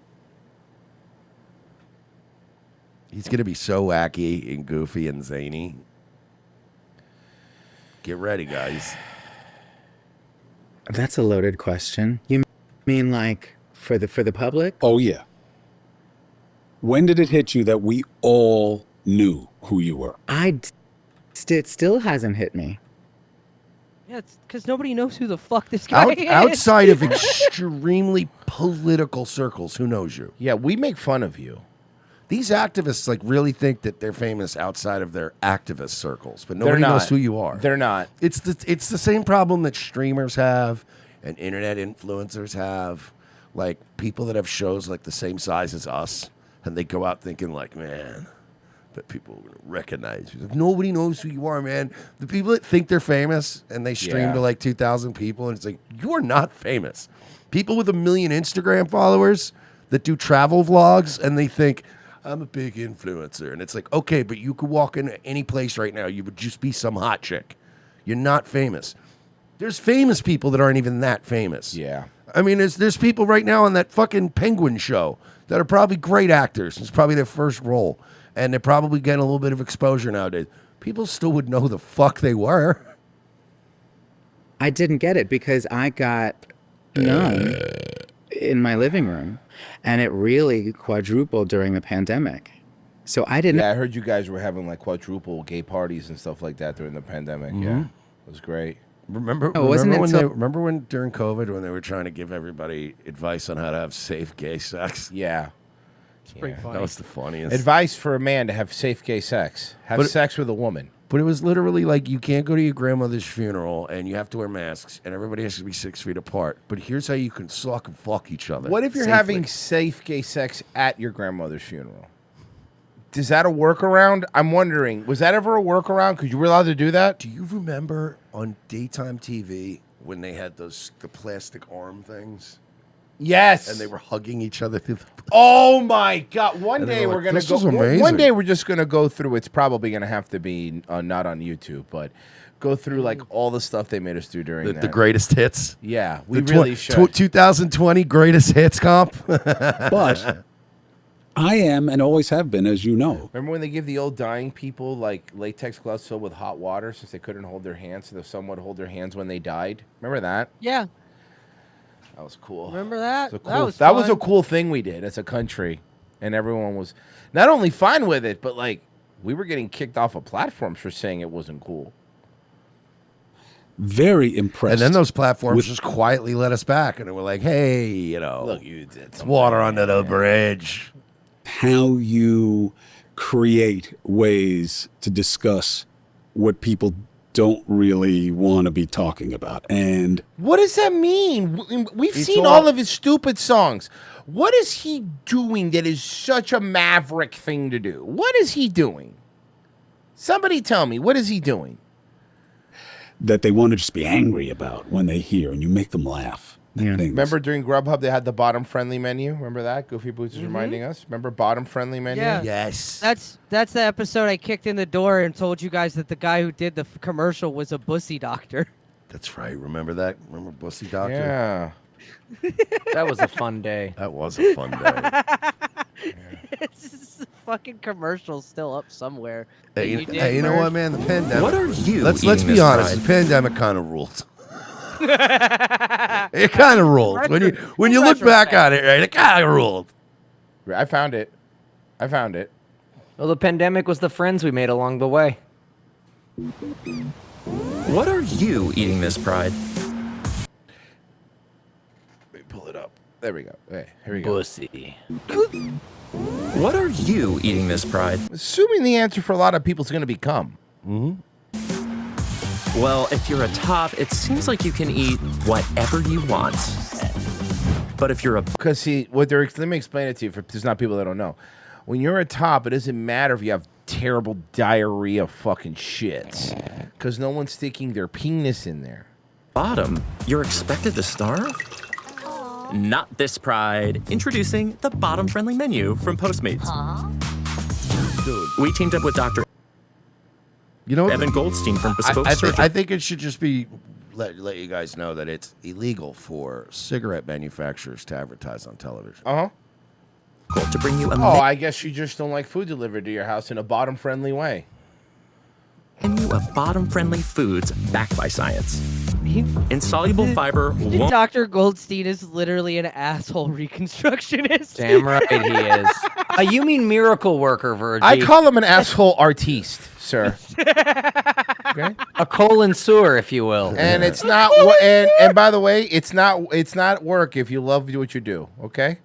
He's going to be so wacky and goofy and zany. Get ready, guys. That's a loaded question. You mean like for the public? Oh, yeah. When did it hit you that we all knew who you were? It still hasn't hit me. Yeah, it's because nobody knows who the fuck this guy is. Outside of extremely political circles, who knows you? Yeah, we make fun of you. These activists like really think that they're famous outside of their activist circles, but They're nobody knows not. who you are. They're not. It's the same problem that streamers have and internet influencers have, like people that have shows like the same size as us, and they go out thinking like, man, but people are gonna recognize you. If nobody knows who you are, man. The people that think they're famous and they stream Yeah. to like 2,000 people, and it's like, you're not famous. People with 1 million Instagram followers that do travel vlogs and they think, I'm a big influencer. And it's like, okay, but you could walk into any place right now. You would just be some hot chick. You're not famous. There's famous people that aren't even that famous. Yeah. I mean, there's people right now on that fucking Penguin show that are probably great actors. It's probably their first role. And they're probably getting a little bit of exposure nowadays. People still would know who the fuck they were. I didn't get it because I got none in my living room, and it really quadrupled during the pandemic. So I didn't. Yeah, I heard you guys were having like quadruple gay parties and stuff like that during the pandemic. Yeah, Mhm. it was great. Remember, Oh, wasn't remember, it when so- remember when during COVID when they were trying to give everybody advice on how to have safe gay sex? Yeah. It's pretty funny. That was the funniest. Advice for a man to have safe gay sex: have But- sex with a woman. But it was literally like you can't go to your grandmother's funeral and you have to wear masks and everybody has to be 6 feet apart. But here's how you can suck and fuck each other. What if you're safely. having safe gay sex at your grandmother's funeral? Is that a workaround? I'm wondering, was that ever a workaround? Because you were allowed to do that? Do you remember on daytime TV when they had the plastic arm things? Yes. And they were hugging each other through the... Oh my God! One And they day were we're like, gonna "This go. is amazing." One day we're just gonna go through. It's probably gonna have to be not on YouTube, but go through like all the stuff they made us do during The that. greatest hits? Yeah, we The really should. 2020 greatest hits comp? But I am and always have been, as you know. Remember when they give the old dying people like latex gloves filled with hot water since they couldn't hold their hands, so the son would hold their hands when they died? Remember that? Yeah. That was cool. Remember that? That was was a fun. cool thing we did as a country, and everyone was not only fine with it, but like we were getting kicked off of platforms for saying it wasn't cool. Very impressed. And then those platforms with- just quietly let us back, and they were like, "Hey, you know, Look, you did it's water under the bridge." how you create ways to discuss what people don't really want to be talking about. And What does that mean? We've It's seen all- all of his stupid songs. What is he doing that is such a maverick thing to do? What is he doing? Somebody tell me, what is he doing? that they want to just be angry about when they hear, and you make them laugh. Yeah. Remember during Grubhub they had the bottom friendly menu? Remember that? Goofy Boots is reminding us. Remember bottom friendly menu? Yeah. Yes. That's the episode I kicked in the door and told you guys that the guy who did the commercial was a bussy doctor. That's right. Remember that? Remember Bussy Doctor? Yeah. That was a fun day. That was a fun day. It's just the fucking commercial's still up somewhere. Hey, that did, hey, you know Merv. what, man? The pandemic. What are you Let's eating be this honest. bride? The pandemic kind of ruled. It kind of ruled. When you look back on it, right? It kind of ruled. I found it. Well, the pandemic was the friends we made along the way. What are you eating this pride? Let me pull it up. There we go. Hey, here we go. Bussy. What are you eating this pride? Assuming the answer for a lot of people is going to be cum. Well, if you're a top, it seems like you can eat whatever you want. But if you're a Because see, let me explain it to you. For there's not people that don't know. When you're a top, it doesn't matter if you have terrible diarrhea, fucking shits, because no one's sticking their penis in there. bottom, you're expected to starve? not this pride. Introducing the bottom-friendly menu from Postmates. Dude. We teamed up with Dr. You know, Evan Goldstein from Bespoke I Surgery. think it should just be let you guys know that it's illegal for cigarette manufacturers to advertise on television. To bring you a I guess you just don't like food delivered to your house in a bottom-friendly way. menu of bottom-friendly foods backed by science. Insoluble fiber won't... Dr. Goldstein is literally an asshole reconstructionist. Damn right he is. You mean miracle worker, Virgie? I call him an asshole artiste, sir. Okay. A colon sewer, if you will. And it's not. And by the way, it's not work if you love what you do. Okay.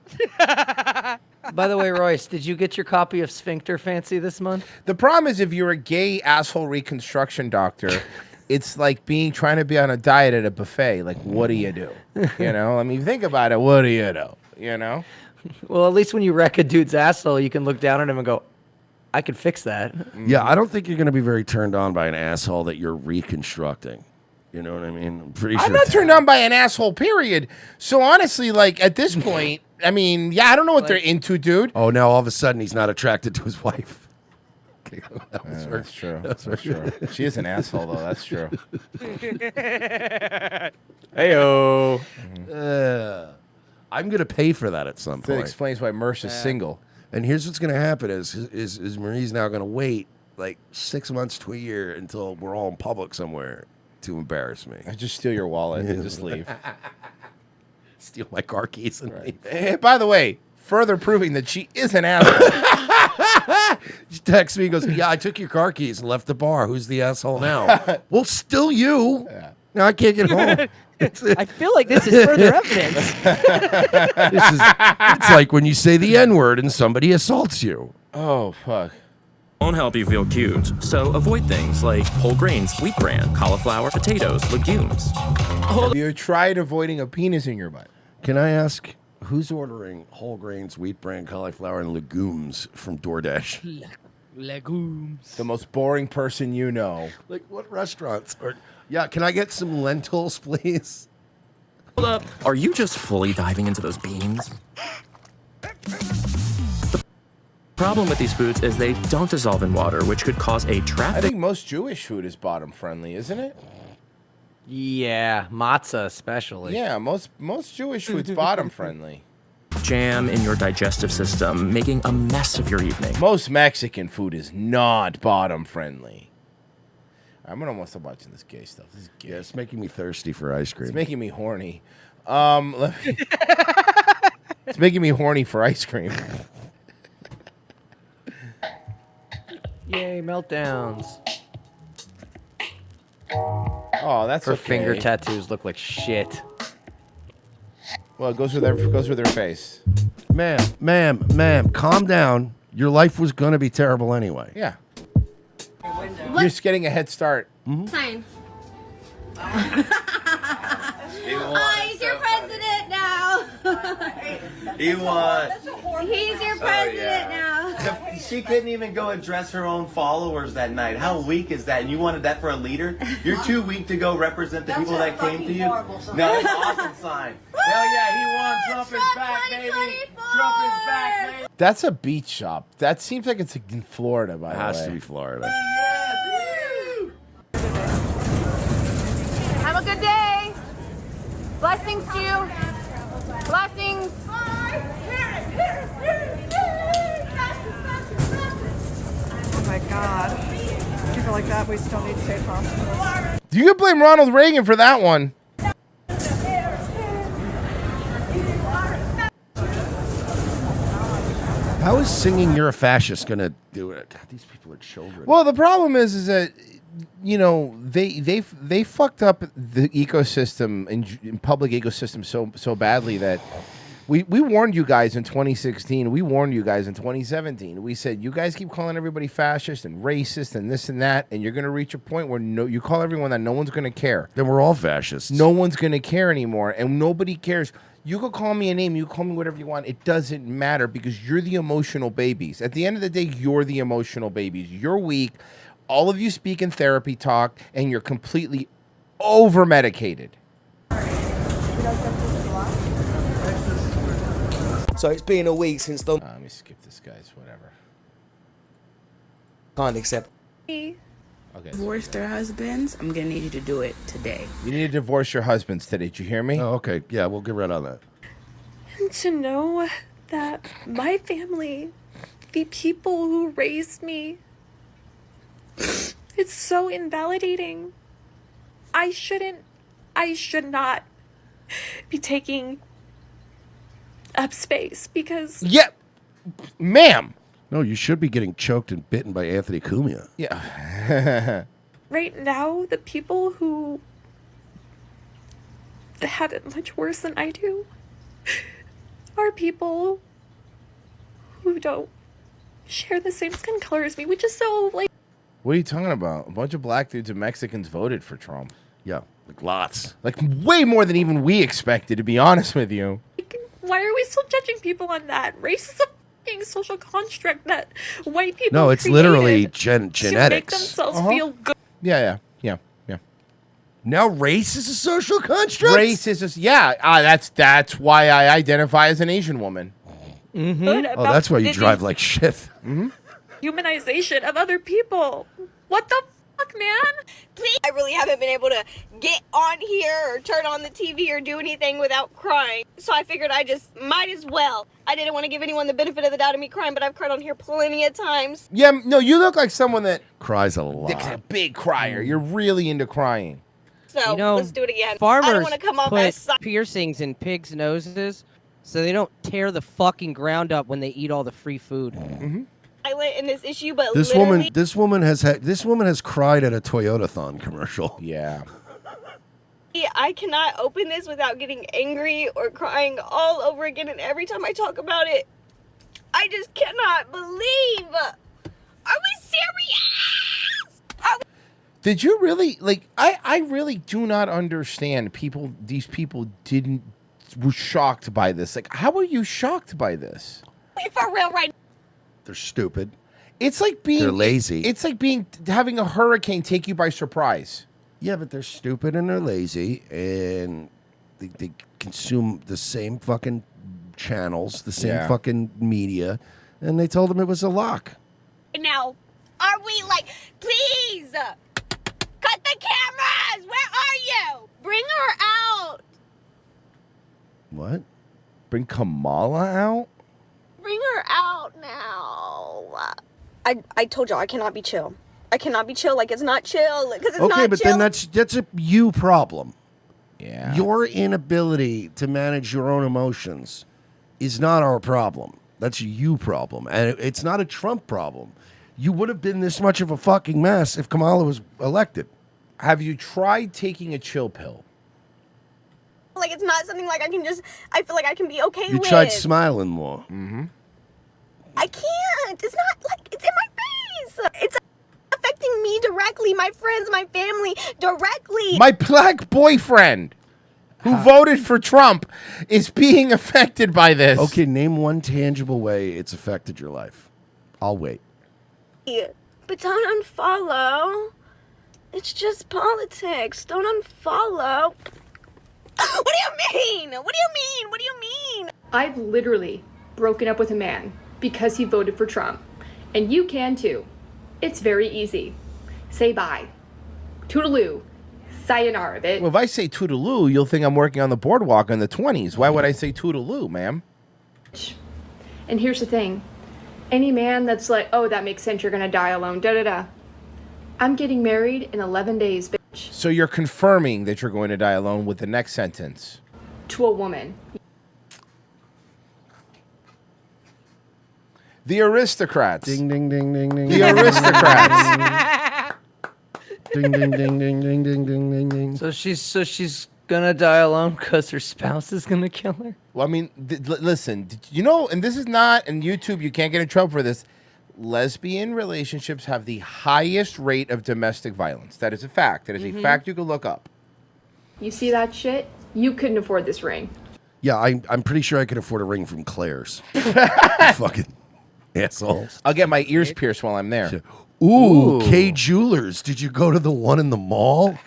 By the way, Royce, did you get your copy of Sphincter Fancy this month? The problem is if you're a gay asshole reconstruction doctor, it's like trying to be on a diet at a buffet. Like, what do you do? You know, I mean, think about it. What do you do? You know. Well, at least when you wreck a dude's asshole, you can look down at him and go, I could fix that. Yeah, I don't think you're going to be very turned on by an asshole that you're reconstructing. You know what I mean? I'm pretty sure. I'm not turned on by an asshole, period. So honestly, like at this point, I mean, yeah, I don't know what they're into, dude. Oh, now all of a sudden he's not attracted to his wife. That's true. That's true. She is an asshole, though. That's true. Heyo. I'm going to pay for that at some That point. explains why Mersh is single. And here's what's going to happen is Marie's now going to wait like 6 months to a year until we're all in public somewhere to embarrass me. I just steal your wallet and just leave. Steal my car keys and leave. Hey, by the way, further proving that she is an asshole. She texts me and goes, yeah, I took your car keys and left the bar. Who's the asshole now? Well, still you. Now I can't get home. I feel like this is further evidence. It's like when you say the N-word and somebody assaults you. Oh, fuck. Won't help you feel cute, so avoid things like whole grains, wheat bran, cauliflower, potatoes, legumes. Have you tried avoiding a penis in your butt? Can I ask, who's ordering whole grains, wheat bran, cauliflower, and legumes from DoorDash? Legumes. The most boring person you know. Like what restaurants? Yeah, can I get some lentils, please? Hold up. Are you just fully diving into those beans? The problem with these foods is they don't dissolve in water, which could cause a I traffic... think most Jewish food is bottom friendly, isn't it? Yeah, matzah especially. Yeah, most Jewish food's bottom friendly. jam in your digestive system, making a mess of your evening. Most Mexican food is not bottom friendly. I'm gonna stop watching this gay stuff. This is gay. Yeah, it's making me thirsty for ice cream. It's making me horny. It's making me horny for ice cream. Yay, meltdowns. Oh, that's her okay. finger tattoos look like shit. Well, it goes with their face. Ma'am, calm down. Your life was gonna be terrible anyway. Yeah. You're just getting a head start. Sign. He's your president now. He was. He's your president now. She couldn't even go address her own followers that night. How weak is that? And you wanted that for a leader? You're too weak to go represent the people that came to you? No, that's an awesome sign. Hell yeah, he won. Trump is back, baby. Trump is back, baby. That's a beach shop. That seems like it's in Florida, by the way. It has to be Florida. Have a good day. Blessings to you. Blessings. Oh my God. People like that, we still need state hospitals. You can blame Ronald Reagan for that one. How is singing "You're a Fascist" gonna do it? God, these people are children. Well, the problem is that they fucked up the ecosystem in public ecosystem so badly that we warned you guys in 2016. We warned you guys in 2017. We said you guys keep calling everybody fascist and racist and this and that, and you're gonna reach a point where you call everyone that, no one's gonna care. Then we're all fascists. No one's gonna care anymore, and nobody cares. You could call me a name, you call me whatever you want. It doesn't matter because you're the emotional babies. At the end of the day, you're the emotional babies. You're weak. All of you speak in therapy talk, and you're completely over-medicated. So it's been a week since the. Let me skip this guy's whatever. Can't accept. Okay. Divorce their husbands. I'm gonna need you to do it today. You need to divorce your husbands today. Did you hear me? Oh, okay. Yeah, we'll get right on that. And to know that my family, the people who raised me, it's so invalidating. I should not be taking up space because. Yeah, ma'am. No, you should be getting choked and bitten by Anthony Cumia. Yeah. Right now, the people who have it much worse than I do are people who don't share the same skin color as me, which is so, like... What are you talking about? A bunch of black dudes and Mexicans voted for Trump. Yeah, like lots. Like way more than even we expected, to be honest with you. Why are we still judging people on that? Race is a fucking social construct that white people No, it's created literally to make genetics. themselves feel good. Yeah. Now race is a social construct? Race is just, that's why I identify as an Asian woman. Good Oh, that's why you about drive the like shit. Mm-hmm. humanization of other people. What the fuck, man? Please. I really haven't been able to get on here or turn on the TV or do anything without crying. So I figured I just might as well. I didn't want to give anyone the benefit of the doubt of me crying, but I've cried on here plenty of times. Yeah, no, you look like someone that cries a lot. a big crier. You're really into crying. So let's do it again. I don't Farmers want to come off put as piercings in pigs' noses so they don't tear the fucking ground up when they eat all the free food. Mm-hmm. silent in this issue, but This literally, woman has cried at a Toyota-thon commercial. Yeah. I cannot open this without getting angry or crying all over again. And every time I talk about it, I just cannot believe. Are we serious? Did you really I really do not understand these people were shocked by this. Like, how are you shocked by this? We for real right now. They're stupid. It's like They're lazy. It's like having a hurricane take you by surprise. Yeah, but they're stupid and they're lazy and they consume the same fucking channels, the same fucking media, and they told them it was a lock. Now, are we please cut the cameras? Where are you? Bring her out. What? Bring Kamala out? Bring her out now. I told y'all I cannot be chill. I cannot be chill. Like, it's not chill because it's not chill. Okay, but then that's a you problem. Yeah. Your inability to manage your own emotions is not our problem. That's a you problem. And it's not a Trump problem. You would have been this much of a fucking mess if Kamala was elected. Have you tried taking a chill pill? Like, it's not something like I feel like I can be okay You with. tried smiling more. Mm-hmm. I can't. It's not it's in my face. It's affecting me directly, my friends, my family directly. My black boyfriend who voted for Trump is being affected by this. Okay, name one tangible way it's affected your life. I'll wait. But don't unfollow. It's just politics. Don't unfollow. What do you mean? What do you mean? What do you mean? I've literally broken up with a man because he voted for Trump. And you can too. It's very easy. Say bye. Toodaloo. Sayonara, bitch. Well, if I say toodaloo, you'll think I'm working on the boardwalk in the 20s. Why would I say toodaloo, ma'am? And here's the thing. Any man that's like, oh, that makes sense, you're gonna die alone, da-da-da. I'm getting married in 11 days, bitch. So you're confirming that you're going to die alone with the next sentence. To a woman. The aristocrats. Ding, ding, ding, ding, ding. The aristocrats. Ding, ding, ding, ding, ding, ding, ding, ding, ding. So she's gonna die alone because her spouse is gonna kill her? Well, I mean, listen, did you know, and this is not, and YouTube, you can't get in trouble for this, lesbian relationships have the highest rate of domestic violence. That is a fact. That is a fact you can look up. You see that shit? You couldn't afford this ring. Yeah, I'm pretty sure I could afford a ring from Claire's. Fucking assholes. I'll get my ears pierced while I'm there. Ooh, K Jewelers. Did you go to the one in the mall?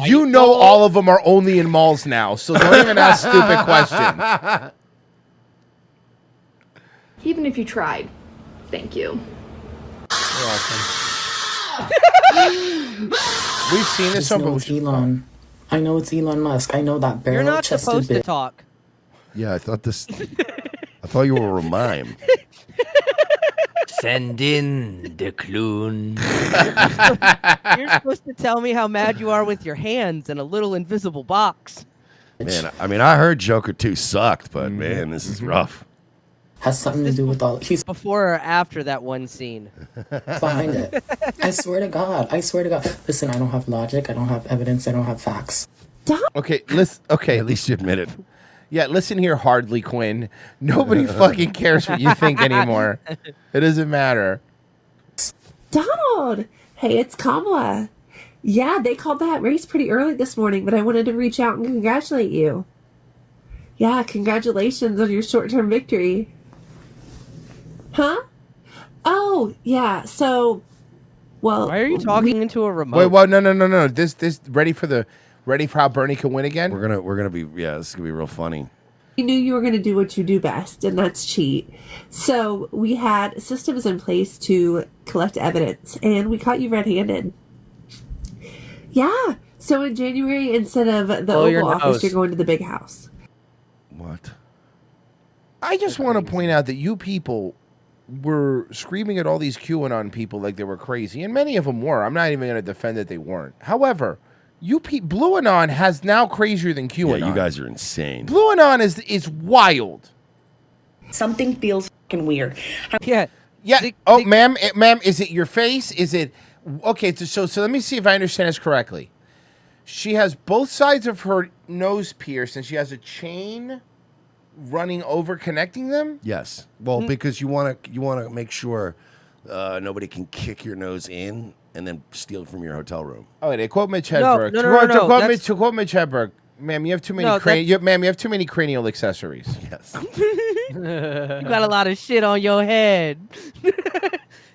You know all of them are only in malls now, so don't even ask stupid questions. Even if you tried. Thank you. You're welcome. We've seen this I one, know but it's Elon. I know it's Elon Musk. I know that You're not barrel-chested supposed to bitch. talk. Yeah, I thought you were a mime. Send in the clone. You're supposed to tell me how mad you are with your hands in a little invisible box. Man, I mean, I heard Joker 2 sucked, but man, this is rough. Has something to do with all. He's Before or after that one scene? behind it. I swear to God. I swear to God. Listen, I don't have logic. I don't have evidence. I don't have facts. Okay, listen. Okay, At least you admit it. Yeah, listen here, Hardly Quinn. Nobody fucking cares what you think anymore. It doesn't matter. Donald! Hey, it's Kamala. Yeah, they called that race pretty early this morning, but I wanted to reach out and congratulate you. Yeah, congratulations on your short-term victory. Huh? Oh, yeah, so... Well... Why are you talking into a remote? Wait, well, no. This ready for how Bernie can win again? We're gonna be this is gonna be real funny. You knew you were going to do what you do best, and that's cheat. So we had systems in place to collect evidence, and we caught you red-handed. Yeah. So in January, instead of the Blow your Oval Office, nose. you're going to the big house. What? I just want to point out that you people were screaming at all these QAnon people like they were crazy, and many of them were. I'm not even going to defend that they weren't. However, Blue Anon has now crazier than QAnon. Yeah, you guys are insane. Blue Anon is wild. Something feels fucking weird. Yeah. Yeah. Ma'am, is it your face? Is it okay? So let me see if I understand this correctly. She has both sides of her nose pierced, and she has a chain running over, connecting them. Yes. Well, because you want to make sure nobody can kick your nose in and then steal from your hotel room. Oh, they quote Mitch No, Hedberg. no, To quote Mitch Hedberg, ma'am, you have too many ma'am, you have too many cranial accessories. Yes. You got a lot of shit on your head.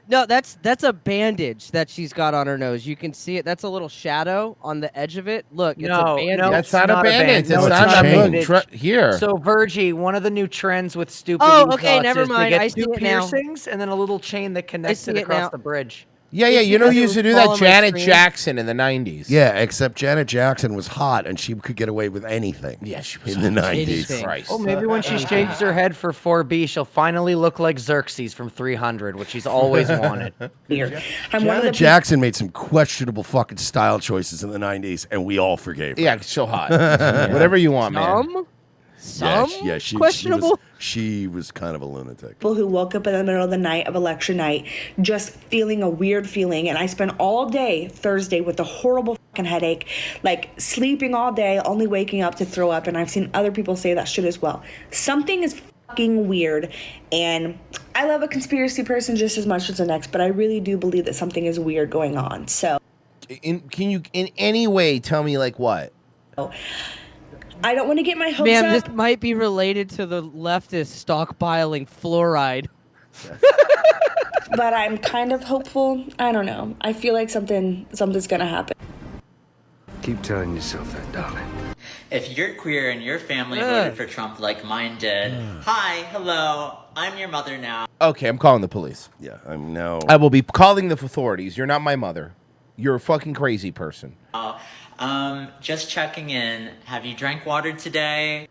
No, that's a bandage that she's got on her nose. You can see it. That's a little shadow on the edge of it. Look, it's a bandage. That's it's not a bandage. No, It's not a bandage. here. So, Virgie, one of the new trends with stupid okay, never is mind. They get I see two it now. piercings and then a little chain that connects see it it across now. the bridge. Yeah, It's you know because who it used to was do that? all on my Janet screen. Jackson in the 90s. Yeah, except Janet Jackson was hot and she could get away with anything. Yeah, she was in the hot. 90s. Christ. Oh, maybe when she shaves her head for 4B, she'll finally look like Xerxes from 300, which she's always wanted. Weird. Janet Jackson made some questionable fucking style choices in the 90s, and we all forgave her. Yeah, so hot. Whatever you want, man. Questionable. She was kind of a lunatic. People who woke up in the middle of the night of election night just feeling a weird feeling, and I spent all day Thursday with a horrible fucking headache, like sleeping all day, only waking up to throw up, and I've seen other people say that shit as well. Something is fucking weird, and I love a conspiracy person just as much as the next, but I really do believe that something is weird going on. So Can you in any way tell me like what? I don't want to get my hopes Ma'am, up. this might be related to the leftist stockpiling fluoride. But I'm kind of hopeful. I don't know. I feel like something's gonna happen. Keep telling yourself that, darling. If you're queer and your family voted for Trump like mine did, hi, hello, I'm your mother now. Okay, I'm calling the police. Yeah, I'm now. I will be calling the authorities. You're not my mother. You're a fucking crazy person. Just checking in. Have you drank water today?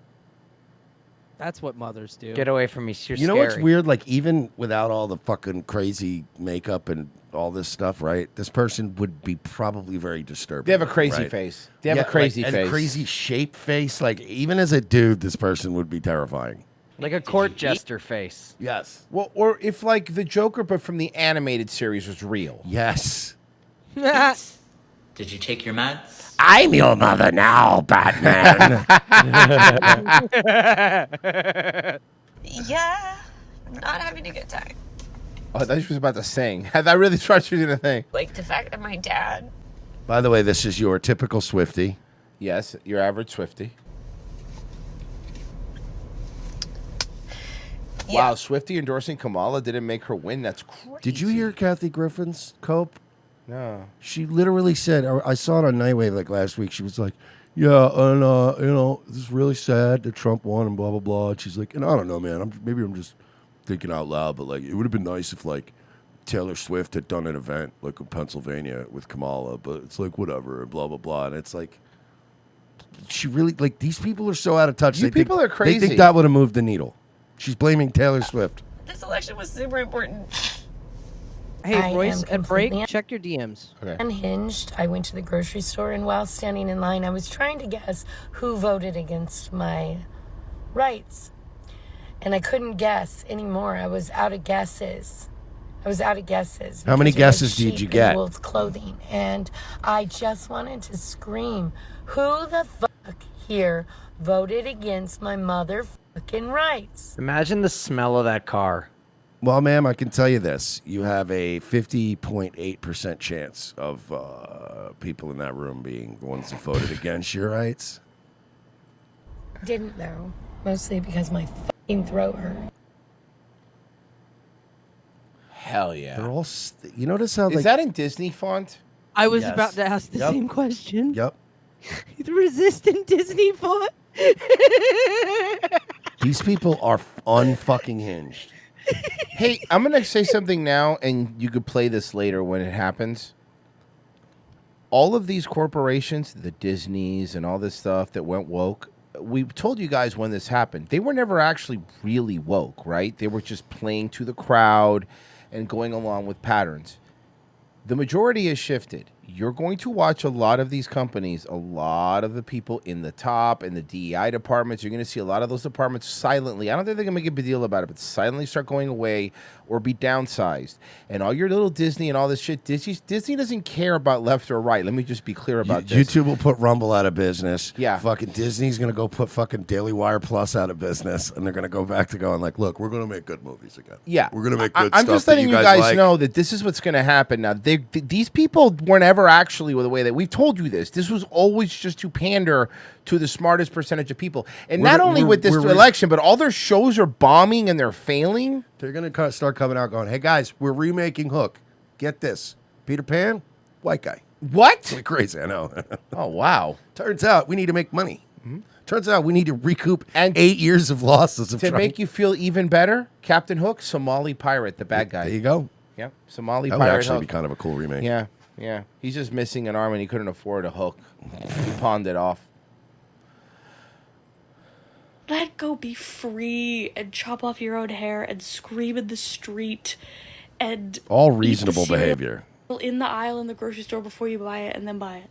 That's what mothers do. Get away from me. You're You know scary. what's weird? Like, even without all the fucking crazy makeup and all this stuff, right? This person would be probably very disturbing. They have a crazy right? face. They have a crazy like, face. And crazy shape face. Like, even as a dude, this person would be terrifying. Like a court jester face. Yes. Well, or if like the Joker, but from the animated series was real. Yes. Did you take your meds? I'm your mother now, Batman. Yeah, I'm not having a good time. Oh, I thought she was about to sing. I really thought she was going to sing. Like the fact that my dad. By the way, this is your typical Swiftie. Yes, your average Swiftie. Yeah. Wow, Swiftie endorsing Kamala didn't make her win. That's crazy. Did you hear Kathy Griffin's cope? No. She literally said, I saw it on Nightwave like last week. She was like, yeah, and this is really sad that Trump won and blah, blah, blah. And she's like, and I don't know, man. Maybe I'm just thinking out loud, but like it would have been nice if like Taylor Swift had done an event like in Pennsylvania with Kamala, but it's like whatever, and blah blah blah, and it's like she really like these people are so out of touch. You people are They crazy. think that would have moved the needle. She's blaming Taylor Swift. This election was super important. Hey, I Royce, am at break, completely check your DMs. Unhinged. I went to the grocery store, and while standing in line, I was trying to guess who voted against my rights. And I couldn't guess anymore. I was out of guesses. How many because of my guesses did cheap you and get? Wolves clothing, and I just wanted to scream, "Who the fuck here voted against my motherfucking rights?" Imagine the smell of that car. Well, ma'am, I can tell you this: you have a 50.8% chance of people in that room being the ones that voted against your rights. Didn't though, mostly because my fucking throat hurt. Hell yeah. They're all. You notice how Is that in Disney font? I was Yes. about to ask the Yep. same question. Yep. The resistant Disney font. These people are unfucking hinged. Hey, I'm gonna say something now, and you could play this later when it happens. All of these corporations, the Disneys and all this stuff that went woke, we told you guys when this happened, they were never actually really woke, right? They were just playing to the crowd and going along with patterns. The majority has shifted. You're going to watch a lot of these companies, a lot of the people in the top, in the DEI departments. You're going to see a lot of those departments silently. I don't think they're going to make a big deal about it, but silently start going away or be downsized. And all your little Disney and all this shit, Disney doesn't care about left or right. Let me just be clear about this. YouTube will put Rumble out of business. Yeah. Fucking Disney's going to go put fucking Daily Wire Plus out of business. And they're going to go back to going like, look, we're going to make good movies again. Yeah, We're going to make good I'm stuff just that letting you you guys guys like. know that this is what's going to happen. Now, these people were never actually the way that we've told you this. This was always just to pander to the smartest percentage of people, and not only with this election, but all their shows are bombing and they're failing. They're going to start coming out going, hey guys, we're remaking Hook. Get this. Peter Pan, white guy. What? Like crazy, I know. Oh, wow. Turns out we need to make money. Turns out we need to recoup 8 years of losses. Of To trying- make you feel even better, Captain Hook, Somali pirate, the bad guy. There you go. Yep, Somali That would pirate. actually Hook. be kind of a cool remake. Yeah, yeah. He's just missing an arm and he couldn't afford a hook. He pawned it off. Let go, be free, and chop off your own hair, and scream in the street, and All eat the reasonable cereal behavior. in the aisle in the grocery store before you buy it, and then buy it.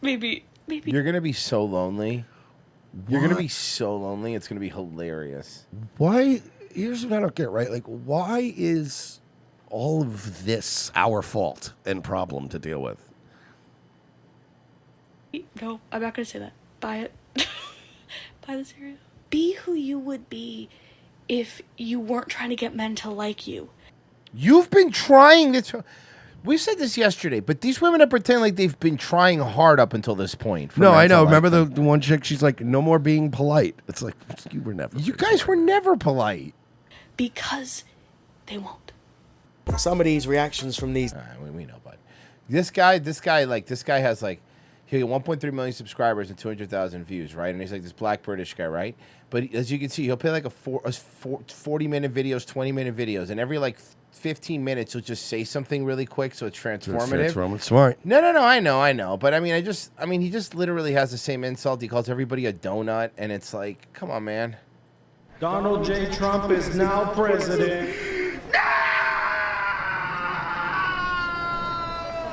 Maybe. You're gonna be so lonely. You're gonna be so lonely. It's gonna be hilarious. Why? Here's what I don't get, right? Like, why is all of this our fault and problem to deal with? No, I'm not gonna say that. Buy it. Buy the cereal. Be who you would be if you weren't trying to get men to like you. You've been trying this. We said this yesterday, but these women are pretending like they've been trying hard up until this point. for No, men I to know. like Remember them. the one chick? She's like, no more being polite. It's like, you were never. You guys were never polite. Because they won't. Some of these reactions from these. We know, bud. This guy has like, he got 1.3 million subscribers and 200,000 views, right? And he's like this black British guy, right? But as you can see, he'll play like 40-minute videos, 20-minute videos, and every like 15 minutes he'll just say something really quick, so it's transformative. Smart. No, I know. But I mean, he just literally has the same insult. He calls everybody a donut, and it's like, come on, man. Donald J. Trump is now president.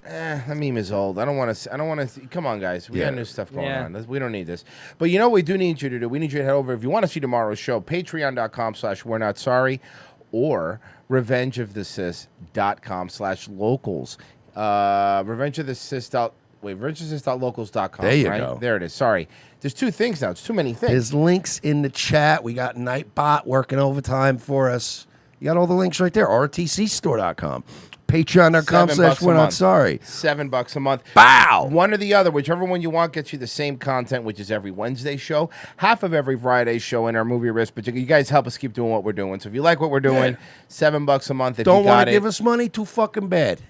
That meme is old. I don't want to. Come on, guys. We got new stuff going Yeah. on. We don't need this. But you know what we do need you to do? We need you to head over. If you want to see tomorrow's show, patreon.com/we're not sorry or revengeofthesis.com/locals. revengeofthesis.locals.com. There you right? go. There it is. Sorry. There's two things now. It's too many things. There's links in the chat. We got Nightbot working overtime for us. You got all the links right there. rtcstore.com. Patreon.com/we're not sorry. $7 a month. Bow! One or the other, whichever one you want gets you the same content, which is every Wednesday show, half of every Friday show in our movie risk. But you guys help us keep doing what we're doing. So if you like what we're doing, $7 a month. If Don't you got want to it. give us money? Too fucking bad.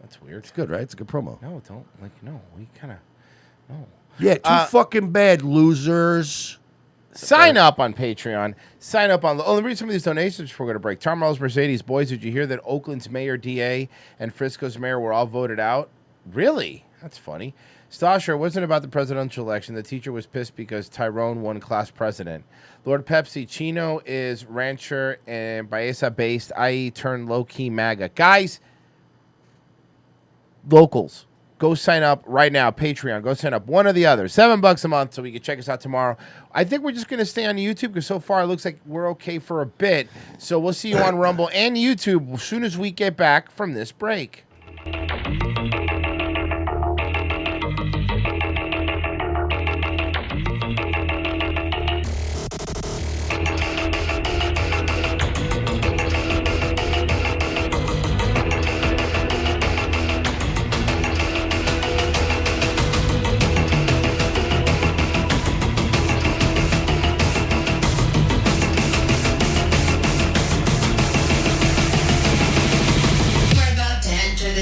That's weird. It's good, right? It's a good promo. No, don't. Like, no. We kind of. No. Yeah, too fucking bad, losers. Sign up on Patreon. Sign up on. Oh, let me read some of these donations before we go to break. Tom Rolls Mercedes, boys, did you hear that Oakland's mayor, DA, and Frisco's mayor were all voted out? Really? That's funny. Stasher, it wasn't about the presidential election. The teacher was pissed because Tyrone won class president. Lord Pepsi, Chino is rancher and Baeza based, i.e. turned low-key MAGA. Guys, locals, go sign up right now. Patreon, go sign up. One or the other. $7 a month so we can check us out tomorrow. I think we're just going to stay on YouTube because so far it looks like we're okay for a bit. So we'll see you on Rumble and YouTube as soon as we get back from this break. Attention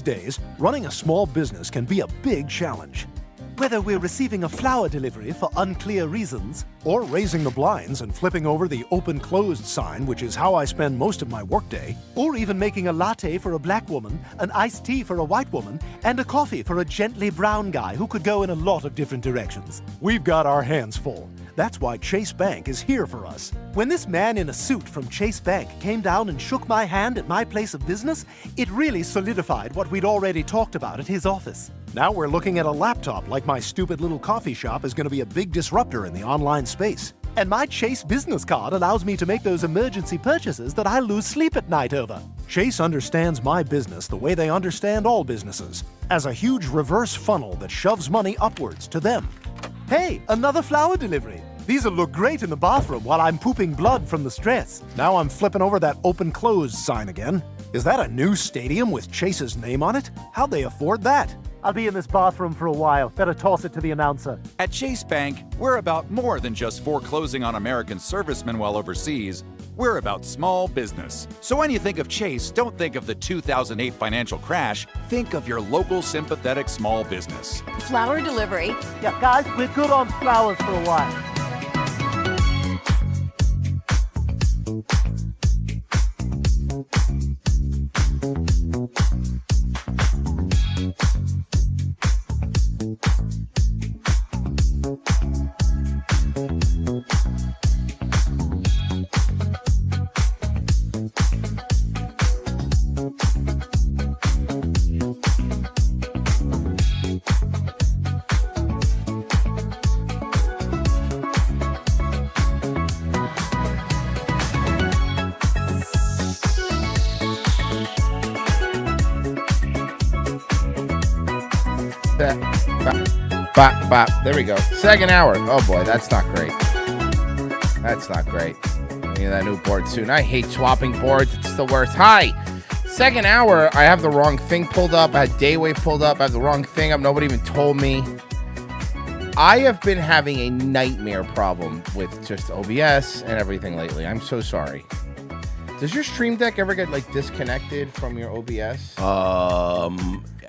days, running a small business can be a big challenge. Whether we're receiving a flower delivery for unclear reasons, or raising the blinds and flipping over the open-closed sign, which is how I spend most of my workday, or even making a latte for a black woman, an iced tea for a white woman, and a coffee for a gently brown guy who could go in a lot of different directions. We've got our hands full. That's why Chase Bank is here for us. When this man in a suit from Chase Bank came down and shook my hand at my place of business, it really solidified what we'd already talked about at his office. Now we're looking at a laptop like my stupid little coffee shop is going to be a big disruptor in the online space. And my Chase business card allows me to make those emergency purchases that I lose sleep at night over. Chase understands my business the way they understand all businesses, as a huge reverse funnel that shoves money upwards to them. Hey, another flower delivery. These'll look great in the bathroom while I'm pooping blood from the stress. Now I'm flipping over that open-closed sign again. Is that a new stadium with Chase's name on it? How'd they afford that? I'll be in this bathroom for a while. Better toss it to the announcer. At Chase Bank, we're about more than just foreclosing on American servicemen while overseas. We're about small business. So when you think of Chase, don't think of the 2008 financial crash. Think of your local sympathetic small business. Flower delivery. Yeah, guys, we're good on flowers for a while. Bop, bop. There we go. Second hour. Oh boy, that's not great. That's not great. I need that new board soon. I hate swapping boards. It's the worst. Hi. Second hour. I have the wrong thing pulled up. I had Daywave pulled up. I have the wrong thing up. Nobody even told me. I have been having a nightmare problem with just OBS and everything lately. I'm so sorry. Does your Stream Deck ever get like disconnected from your OBS?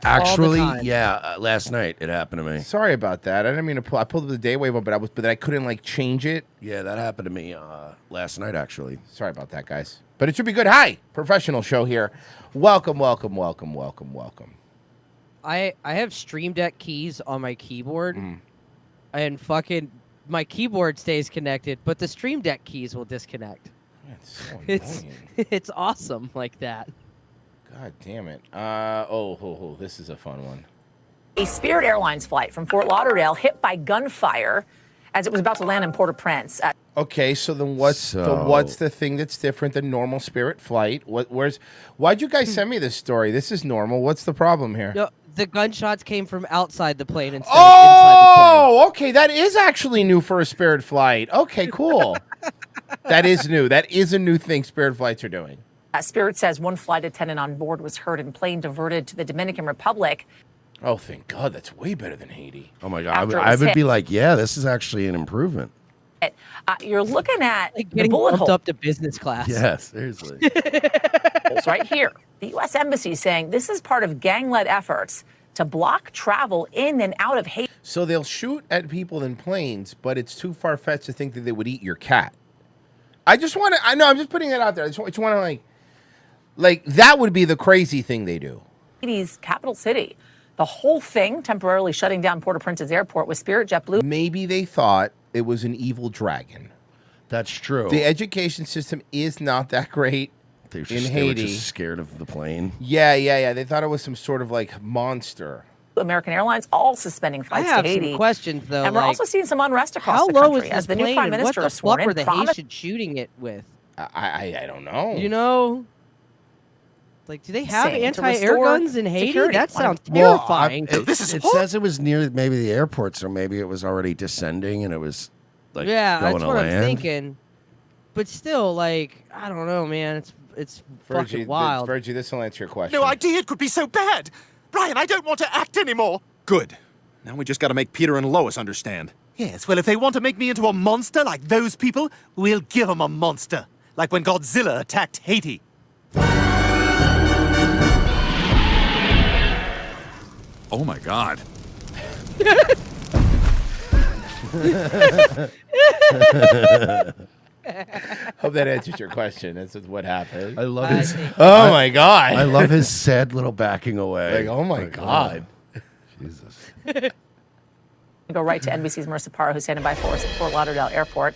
Actually, yeah. Last night it happened to me. Sorry about that. I didn't mean to pull. I pulled up the Daywave, but I couldn't like change it. Yeah, that happened to me last night. Actually, sorry about that, guys. But it should be good. Hi, professional show here. Welcome, welcome, welcome, welcome, welcome. I have Stream Deck keys on my keyboard, and fucking my keyboard stays connected, but the Stream Deck keys will disconnect. That's so It's awesome like that. God damn it. This is a fun one. A Spirit Airlines flight from Fort Lauderdale hit by gunfire as it was about to land in Port-au-Prince. Okay, so then what's the thing that's different than normal Spirit flight? Why'd you guys send me this story? This is normal. What's the problem here? No, the gunshots came from outside the plane instead of inside the plane. Oh, okay. That is actually new for a Spirit flight. Okay, cool. That is new. That is a new thing Spirit flights are doing. Spirit says one flight attendant on board was hurt and plane diverted to the Dominican Republic. Oh, thank God. That's way better than Haiti. Oh, my God. I would be like, yeah, this is actually an improvement. You're looking at like the getting bullet bumped hole. up to business class. Yeah, seriously. It's right here. The U.S. Embassy saying this is part of gang-led efforts to block travel in and out of Haiti. So they'll shoot at people in planes, but it's too far-fetched to think that they would eat your cat. I just want to, I know, I'm just putting it out there. I just want to like, that would be the crazy thing they do. Haiti's capital city. The whole thing temporarily shutting down Port-au-Prince's airport with Spirit JetBlue. Maybe they thought it was an evil dragon. That's true. The education system is not that great in Haiti. They were just scared of the plane. Yeah. They thought it was some sort of like monster. American Airlines all suspending flights I have to Haiti. some questions though. And we're like, also seeing some unrest across how the low country is this as the new plane prime and minister what is the sworn fuck were in. the Haitians shooting it with? I don't know. You know, like, do they have Saying to anti-air restore guns in Haiti? security. That sounds Well, terrifying. it says it was near maybe the airport, so maybe it was already descending and it was like yeah, going that's to what land. I'm thinking. But still, like, I don't know, man. It's fucking wild. Virgie, this will answer your question. No idea it could be so bad. Brian, I don't want to act anymore. Good. Now we just got to make Peter and Lois understand. Yes, well, if they want to make me into a monster like those people, we'll give them a monster. Like when Godzilla attacked Haiti. Oh my God. Hope that answers your question. That's what happened. I love his. Oh my God. I love his sad little backing away. Like, oh my God. Jesus. Go right to NBC's Marissa Parra, who's standing by for us at Fort Lauderdale Airport.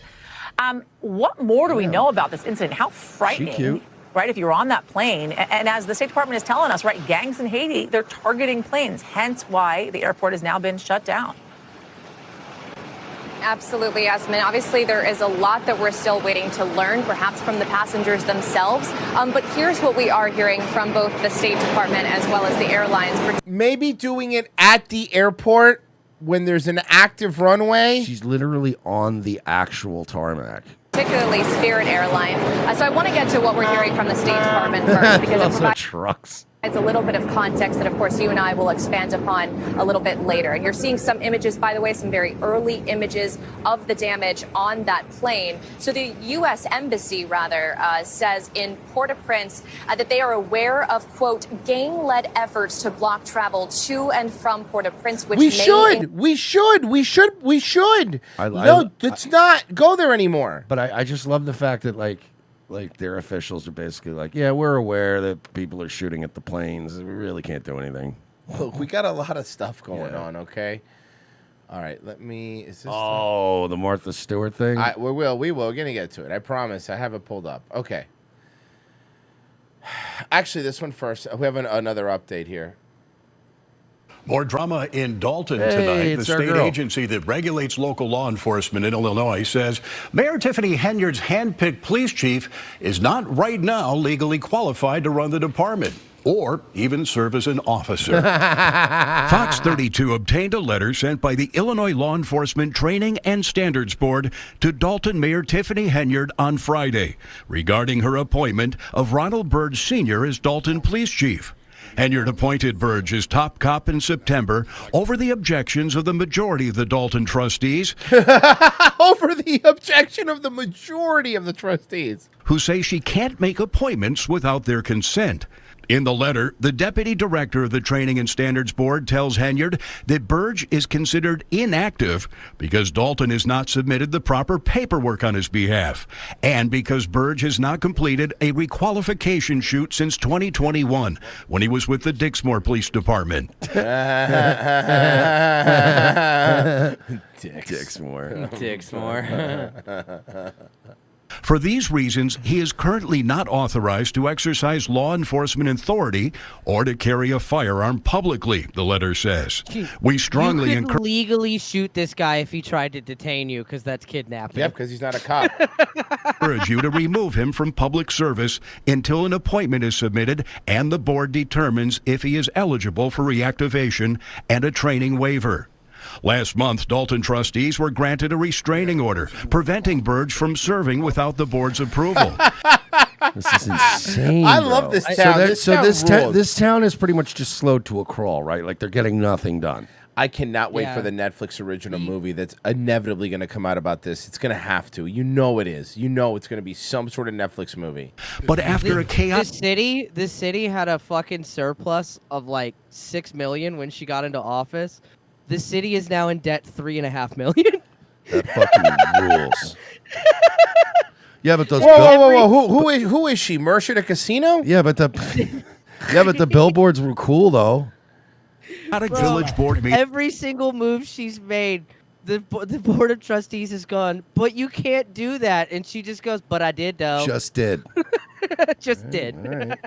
What more do we know about this incident? How frightening, cute. right, if you were on that plane. And as the State Department is telling us, right, gangs in Haiti, they're targeting planes, hence why the airport has now been shut down. Absolutely, Yasmin. Obviously, there is a lot that we're still waiting to learn, perhaps from the passengers themselves. But here's what we are hearing from both the State Department as well as the airlines. Maybe doing it at the airport when there's an active runway. She's literally on the actual tarmac. Particularly Spirit Airline. So I want to get to what we're hearing from the State Department first, because it Also provides trucks. a little bit of context that, of course, you and I will expand upon a little bit later. And you're seeing some images, by the way, some very early images of the damage on that plane. So the U.S. Embassy, says in Port-au-Prince that they are aware of, quote, gang-led efforts to block travel to and from Port-au-Prince, which We should. No, let's not go there anymore. But I just love the fact that like their officials are basically like, yeah, we're aware that people are shooting at the planes. We really can't do anything. Look, we got a lot of stuff going on, okay? All right, let me... Is this the Martha Stewart thing? We will. We're going to get to it. I promise. I have it pulled up. Okay. Actually, this one first. We have another update here. More drama in Dalton Hey, tonight. The it's our state girl. agency that regulates local law enforcement in Illinois says Mayor Tiffany Henyard's handpicked police chief is not right now legally qualified to run the department or even serve as an officer. Fox 32 obtained a letter sent by the Illinois Law Enforcement Training and Standards Board to Dalton Mayor Tiffany Henyard on Friday regarding her appointment of Ronald Burge Sr. as Dalton Police Chief. Henyard appointed Burge as top cop in September over the objections of the majority of the Dalton trustees. Over the objection of the majority of the trustees. Who say she can't make appointments without their consent. In the letter, the deputy director of the Training and Standards Board tells Henyard that Burge is considered inactive because Dalton has not submitted the proper paperwork on his behalf, and because Burge has not completed a requalification shoot since 2021 when he was with the Dixmoor Police Department. Dixmoor. For these reasons, he is currently not authorized to exercise law enforcement authority or to carry a firearm publicly, the letter says. We strongly you could encourage... legally shoot this guy if he tried to detain you, because that's kidnapping. Yep, because he's not a cop. Urge you to remove him from public service until an appointment is submitted and the board determines if he is eligible for reactivation and a training waiver. Last month, Dalton trustees were granted a restraining order preventing Burge from serving without the board's approval. This is insane. I love this town. This town is pretty much just slowed to a crawl, right? Like they're getting nothing done. I cannot wait Yeah. for the Netflix original movie that's inevitably going to come out about this. It's going to have to. You know it is. You know it's going to be some sort of Netflix movie. But after a chaos... This city had a fucking surplus of like $6 million when she got into office. The city is now in debt $3.5 million. That fucking rules. Yeah, but those Whoa. Who is she? Mercer the Casino? Yeah, but the billboards were cool though. Village board meeting. Every single move she's made, the board of trustees has gone, but you can't do that. And she just goes, but I did though. Just did. Just did. All right.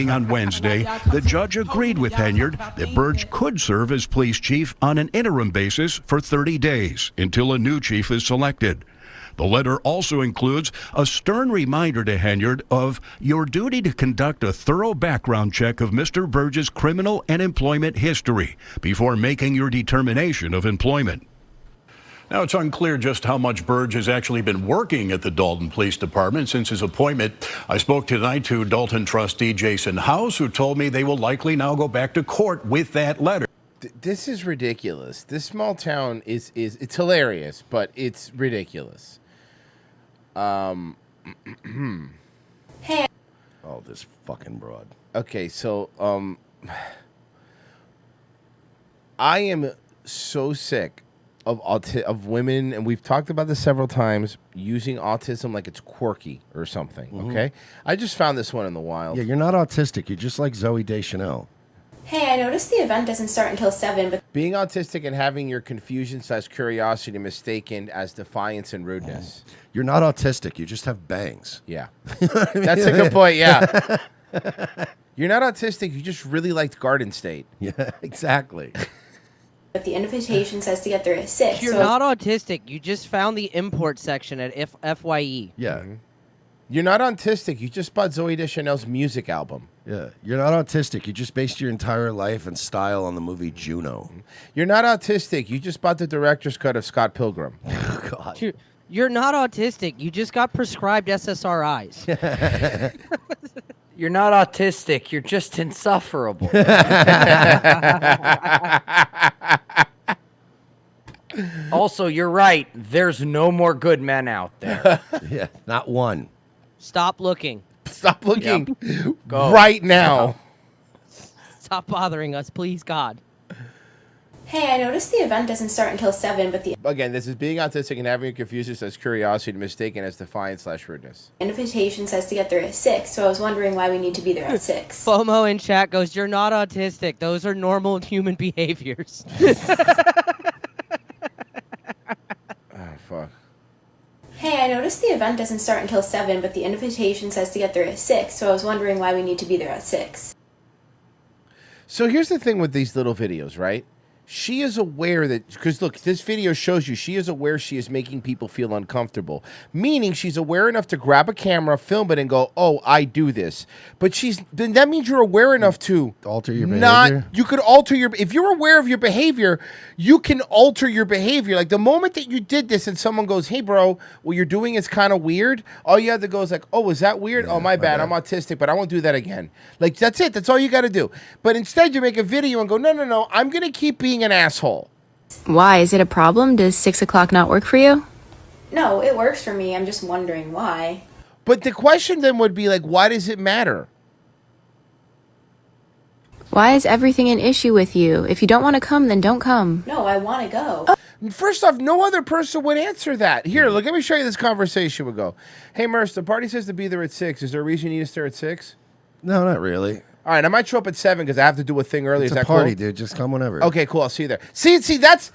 On Wednesday, the judge agreed with Henyard that Burge could serve as police chief on an interim basis for 30 days until a new chief is selected. The letter also includes a stern reminder to Henyard of your duty to conduct a thorough background check of Mr. Burge's criminal and employment history before making your determination of employment. Now, it's unclear just how much Burge has actually been working at the Dalton Police Department since his appointment. I spoke tonight to Dalton trustee Jason House, who told me they will likely now go back to court with that letter. This is ridiculous. This small town is it's hilarious, but it's ridiculous. Oh, this fucking broad. Okay, so I am so sick of women, and we've talked about this several times, using autism like it's quirky or something. Okay, I just found this one in the wild. Yeah, you're not autistic. You're just like Zoe Deschanel. Hey, I noticed the event doesn't start until 7, but Being autistic and having your confusion/curiosity mistaken as defiance and rudeness. You're not autistic. You just have bangs. Yeah. That's a good point, yeah. You're not autistic. You just really liked Garden State. Yeah, exactly. the invitation says to get there at 6. You're so not autistic. You just found the import section at FYE. Yeah. You're not autistic. You just bought Zoe Deschanel's music album. Yeah. You're not autistic. You just based your entire life and style on the movie Juno. You're not autistic. You just bought the director's cut of Scott Pilgrim. God. You're not autistic. You just got prescribed SSRIs. You're not autistic. You're just insufferable. Also, you're right. There's no more good men out there. Yeah, not one. Stop looking. Stop looking Go. right now. Stop bothering us, please, God. Hey, I noticed the event doesn't start until 7, but the Again, this is being autistic and having a confusion as curiosity mistaken as defiance/rudeness. invitation says to get there at 6, so I was wondering why we need to be there at 6. FOMO in chat goes, you're not autistic. Those are normal human behaviors. Oh, fuck. Hey, I noticed the event doesn't start until 7, but the invitation says to get there at 6, so I was wondering why we need to be there at 6. So here's the thing with these little videos, right? She is aware that, because look, this video shows you, she is aware she is making people feel uncomfortable. Meaning she's aware enough to grab a camera, film it, and go, oh, I do this. But then that means you're aware enough to alter your behavior. You could alter if you're aware of your behavior, you can alter your behavior. Like the moment that you did this and someone goes, hey, bro, what you're doing is kind of weird. All you have to go is like, oh, is that weird? Oh, my bad. I'm autistic, but I won't do that again. Like, that's it. That's all you got to do. But instead you make a video and go, no, I'm going to keep being an asshole. Why? Is it a problem? Does 6 o'clock not work for you? No, it works for me. I'm just wondering why. But the question then would be like, why does it matter? Why is everything an issue with you? If you don't want to come, then don't come. No, I want to go. First off, no other person would answer that. Here, look, let me show you this conversation would go. Hey, Merce, the party says to be there at 6. Is there a reason you need to start at 6? No, not really. All right, I might show up at 7 because I have to do a thing early. It's Is a that party, cool? dude. Just come whenever. Okay, cool. I'll see you there. See, that's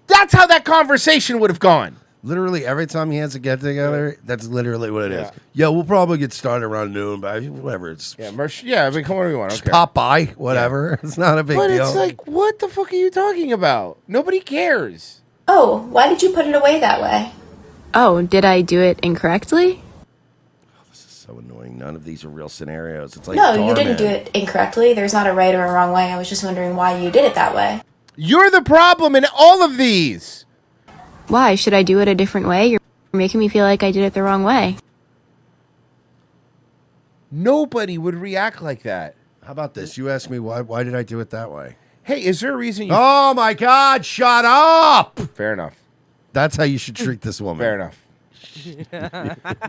how that conversation would have gone. Literally every time he has a get together, that's literally what it is. Yeah, we'll probably get started around noon, but whatever. It's Yeah, Merce. Yeah, I mean, come whenever you want. just Okay. pop by, whatever. It's not a big But deal. it's like, what the fuck are you talking about? Nobody cares. Oh, why did you put it away that way? Oh, did I do it incorrectly? So annoying. None of these are real scenarios. It's like No, you didn't Darman. do it incorrectly. There's not a right or a wrong way. I was just wondering why you did it that way. You're the problem in all of these. Why? Should I do it a different way? You're making me feel like I did it the wrong way. Nobody would react like that. How about this? You ask me why did I do it that way? Hey, is there a reason you... Oh my God, shut up! Fair enough. That's how you should treat this woman. Fair enough.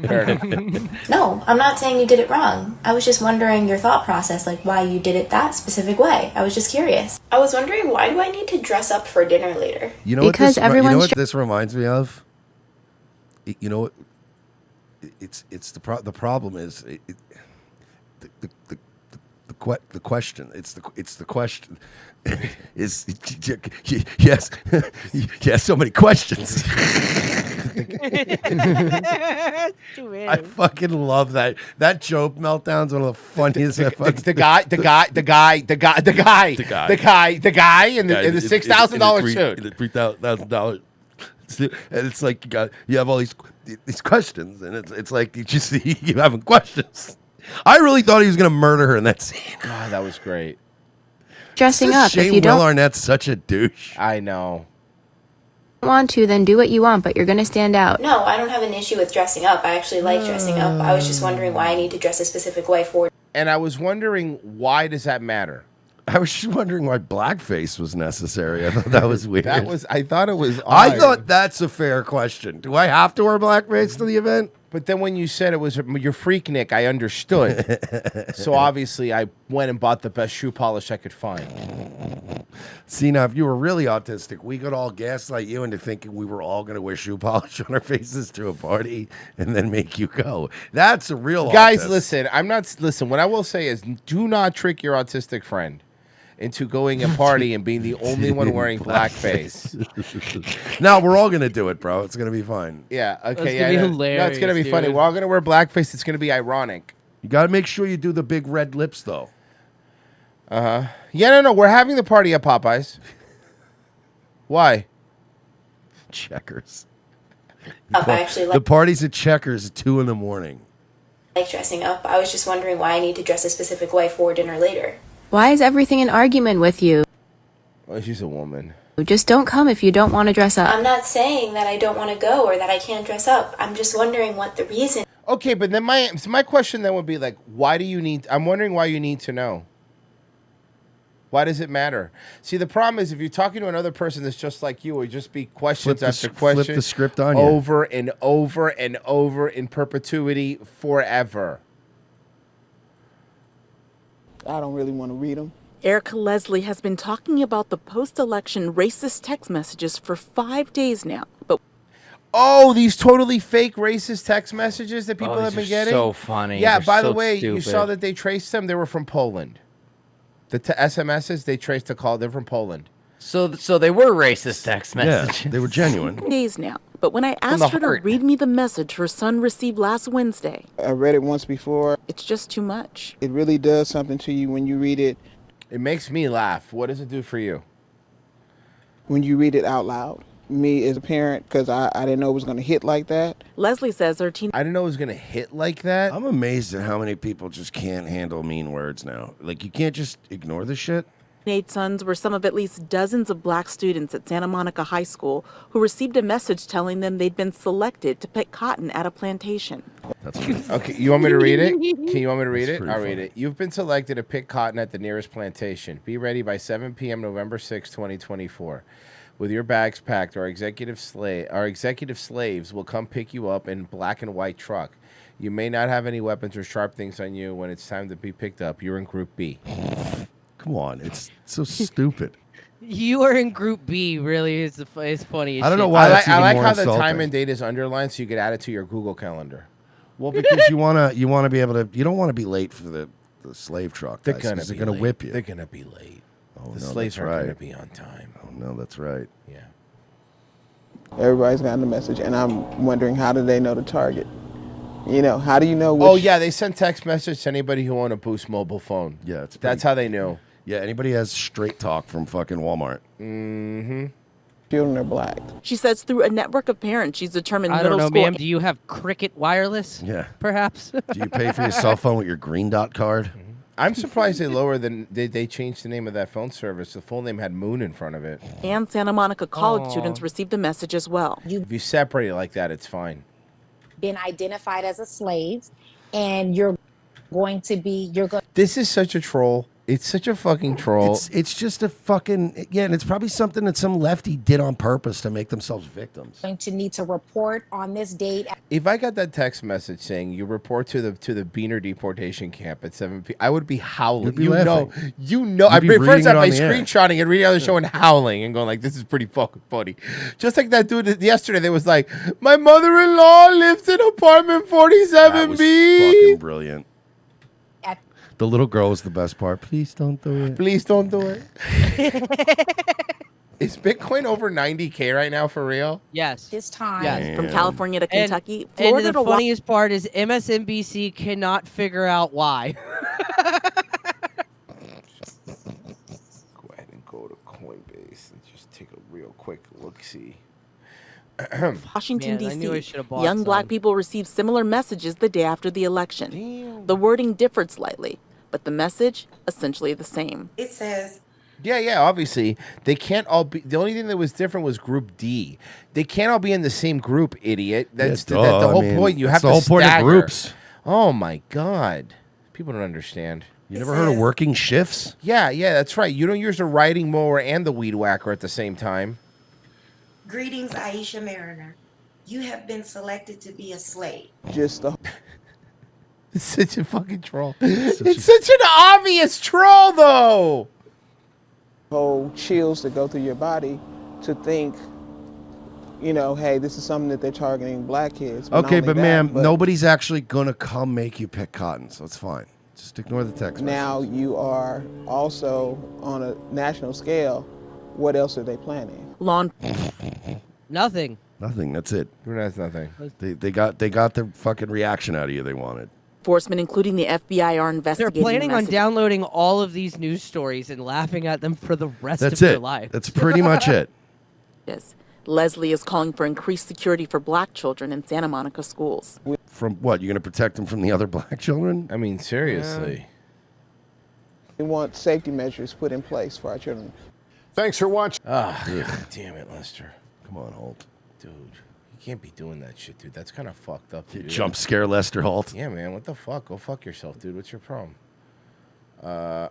Fair enough. No, I'm not saying you did it wrong. I was just wondering your thought process, like why you did it that specific way. I was just curious. I was wondering, why do I need to dress up for dinner later? You know Because what this, you know everyone's what this reminds me of? You know what? It's the problem is the question. It's the question is yes yes so many questions. I fucking love that joke meltdown's one of the funniest. The guy in the $6,000 suit. The $3,000. And it's like you have all these questions, and it's like you having questions. I really thought he was gonna murder her in that scene. God, that was great. Dressing up. Shane If you Will don't Arnett's such a douche. I know. want to, then do what you want, but you're going to stand out. No, I don't have an issue with dressing up. I actually like dressing up. I was just wondering why I need to dress a specific way for. And I was wondering, why does that matter? I was just wondering why blackface was necessary. I thought that was weird. I thought it was odd. I thought that's a fair question. Do I have to wear blackface to the event? But then when you said it was your Freaknik, I understood. So obviously I went and bought the best shoe polish I could find. See, now, if you were really autistic, we could all gaslight you into thinking we were all going to wear shoe polish on our faces to a party and then make you go. That's a real Guys, autist. listen, what I will say is do not trick your autistic friend into going a party and being the only one wearing blackface. No, we're all going to do it, bro. It's going to be fine. Yeah, okay. That's Yeah, gonna be no, hilarious, it's going to be funny. dude. We're all going to wear blackface. It's going to be ironic. You got to make sure you do the big red lips, though. Uh-huh. Yeah, no. We're having the party at Popeyes. Why? Checkers. I actually The like party's at Checkers at 2 a.m. dressing up. I was just wondering why I need to dress a specific way for dinner later. Why is everything an argument with you? Well, she's a woman. Just don't come if you don't want to dress up. I'm not saying that I don't want to go or that I can't dress up. I'm just wondering what the reason. Okay, but then my question then would be like, why do you need? I'm wondering why you need to know. Why does it matter? See, the problem is if you're talking to another person that's just like you, it would just be questions after questions. Flip the script on you. over and over and over in perpetuity forever. I don't really want to read them. Erica Leslie has been talking about the post-election racist text messages for 5 days now. But Oh, these totally fake racist text messages that people Oh, have these been are getting. so funny. Yeah, They're by the so way, you stupid. saw that they traced them. They were from Poland. The SMSs they traced the call. They're from Poland. So they were racist text messages. they were genuine. days now. But when I the asked her to heart. read me the message her son received last Wednesday, I read it once before. it's just too much. It really does something to you when you read it. It makes me laugh. What does it do for you? When you read it out loud. Me as a parent, because I didn't know it was going to hit like that. Leslie says her teen. I didn't know it was going to hit like that. I'm amazed at how many people just can't handle mean words now. Like, you can't just ignore the shit. Teenage sons were some of at least dozens of black students at Santa Monica High School who received a message telling them they'd been selected to pick cotton at a plantation. Okay, you want me to read it? Can you want me to read That's it? pretty I'll read funny. it. You've been selected to pick cotton at the nearest plantation. Be ready by 7 p.m. November 6, 2024. With your bags packed, our executive slaves will come pick you up in black and white truck. You may not have any weapons or sharp things on you when it's time to be picked up. You're in Group B. Come on, it's so stupid. You are in Group B. Really, is funny. As I don't know shit. why I that's even like more how the insulting. time and date is underlined so you could add it to your Google Calendar. Well, because you wanna be able to. You don't want to be late for the slave truck. They're guys, gonna 'cause be they're gonna late. whip you. They're gonna be late. Oh, The no, slaves that's aren't right. gonna be on time. Oh no, that's right. Yeah. Everybody's gotten the message, and I'm wondering, how do they know the target? You know, how do you know which... Oh yeah, they sent text message to anybody who owned a Boost mobile phone. Yeah, That's how they knew. Yeah, anybody has straight talk from fucking Walmart. Mm-hmm. children are black. She says through a network of parents, she's determined I don't middle know, school. ma'am. Do you have Cricket Wireless? Yeah. Perhaps. Do you pay for your cell phone with your Green Dot card? I'm surprised they changed the name of that phone service. The full name had Moon in front of it. And Santa Monica college Aw. students received the message as well. If you separate it like that, it's fine. Been identified as a slave, and you're going. This is such a troll. It's such a fucking troll. It's just a fucking and it's probably something that some lefty did on purpose to make themselves victims. Going to need to report on this date. If I got that text message saying you report to the Beaner deportation camp at 7 p.m., I would be howling. You'd be you laughing. know. You'd be First reading it I'd on be the air. screenshotting and reading on the show and howling and going like, "This is pretty fucking funny." Just like that dude yesterday. That was like, "My mother-in-law lives in apartment 47B." That was fucking brilliant. The little girl was the best part. Please don't do it. Please don't do it. Is Bitcoin over 90K right now for real? Yes. This time. Yes. From California to And- Kentucky, And, Florida the to funniest part is MSNBC cannot figure out why. Go ahead and go to Coinbase and just take a real quick look-see. Washington, Man, I knew I D.C. should have bought Young black some. people received similar messages the day after the election. The wording differed slightly, but the message essentially the same. It says. Yeah, obviously. They can't all be. The only thing that was different was Group D. They can't all be in the same group, idiot. That's Yeah, the duh, whole I mean, point. You that's have the to whole point of stagger. groups. Oh, my God. People don't understand. You never heard of working shifts? Yeah, that's right. You don't use the riding mower and the weed whacker at the same time. Greetings, Aisha Mariner. You have been selected to be a slave. Just the... It's such a fucking troll. It's such an obvious troll, though. whole chills that go through your body to think, you know, hey, this is something that they're targeting black kids. Not Okay, only but that, ma'am, but nobody's actually gonna come make you pick cotton, so it's fine. Just ignore the text. now you are also on a national scale. What else are they planning? Nothing. Nothing. That's it. That's nothing. They got the fucking reaction out of you they wanted. Enforcement, including the FBI, are They're investigating. planning the on message. downloading all of these news stories and laughing at them for the rest That's of their it. life. That's pretty much it. Yes. Leslie is calling for increased security for black children in Santa Monica schools. From what? You're gonna protect them from the other black children? I mean, seriously. We want safety measures put in place for our children. Thanks for watching. Ah, God damn it, Lester. Come on, Holt. Dude, you can't be doing that shit, dude. That's kind of fucked up. To do. Jump scare Lester Holt. Yeah, man. What the fuck? Go fuck yourself, dude. What's your problem? The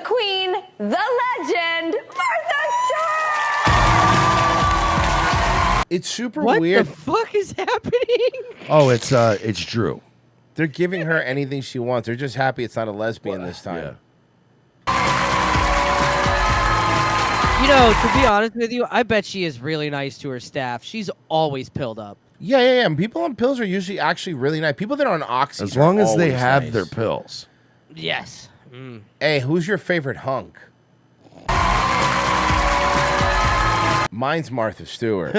Queen, the Legend, Martha It's super What weird. the fuck is happening? Oh, it's Drew. They're giving her anything she wants. They're just happy it's not a lesbian this time. You know, to be honest with you, I bet she is really nice to her staff. She's always pilled up. Yeah. And people on pills are usually actually really nice. People that are on oxy, As long are as they always have nice. their pills. Yes. Mm. Hey, who's your favorite hunk? Mine's Martha Stewart.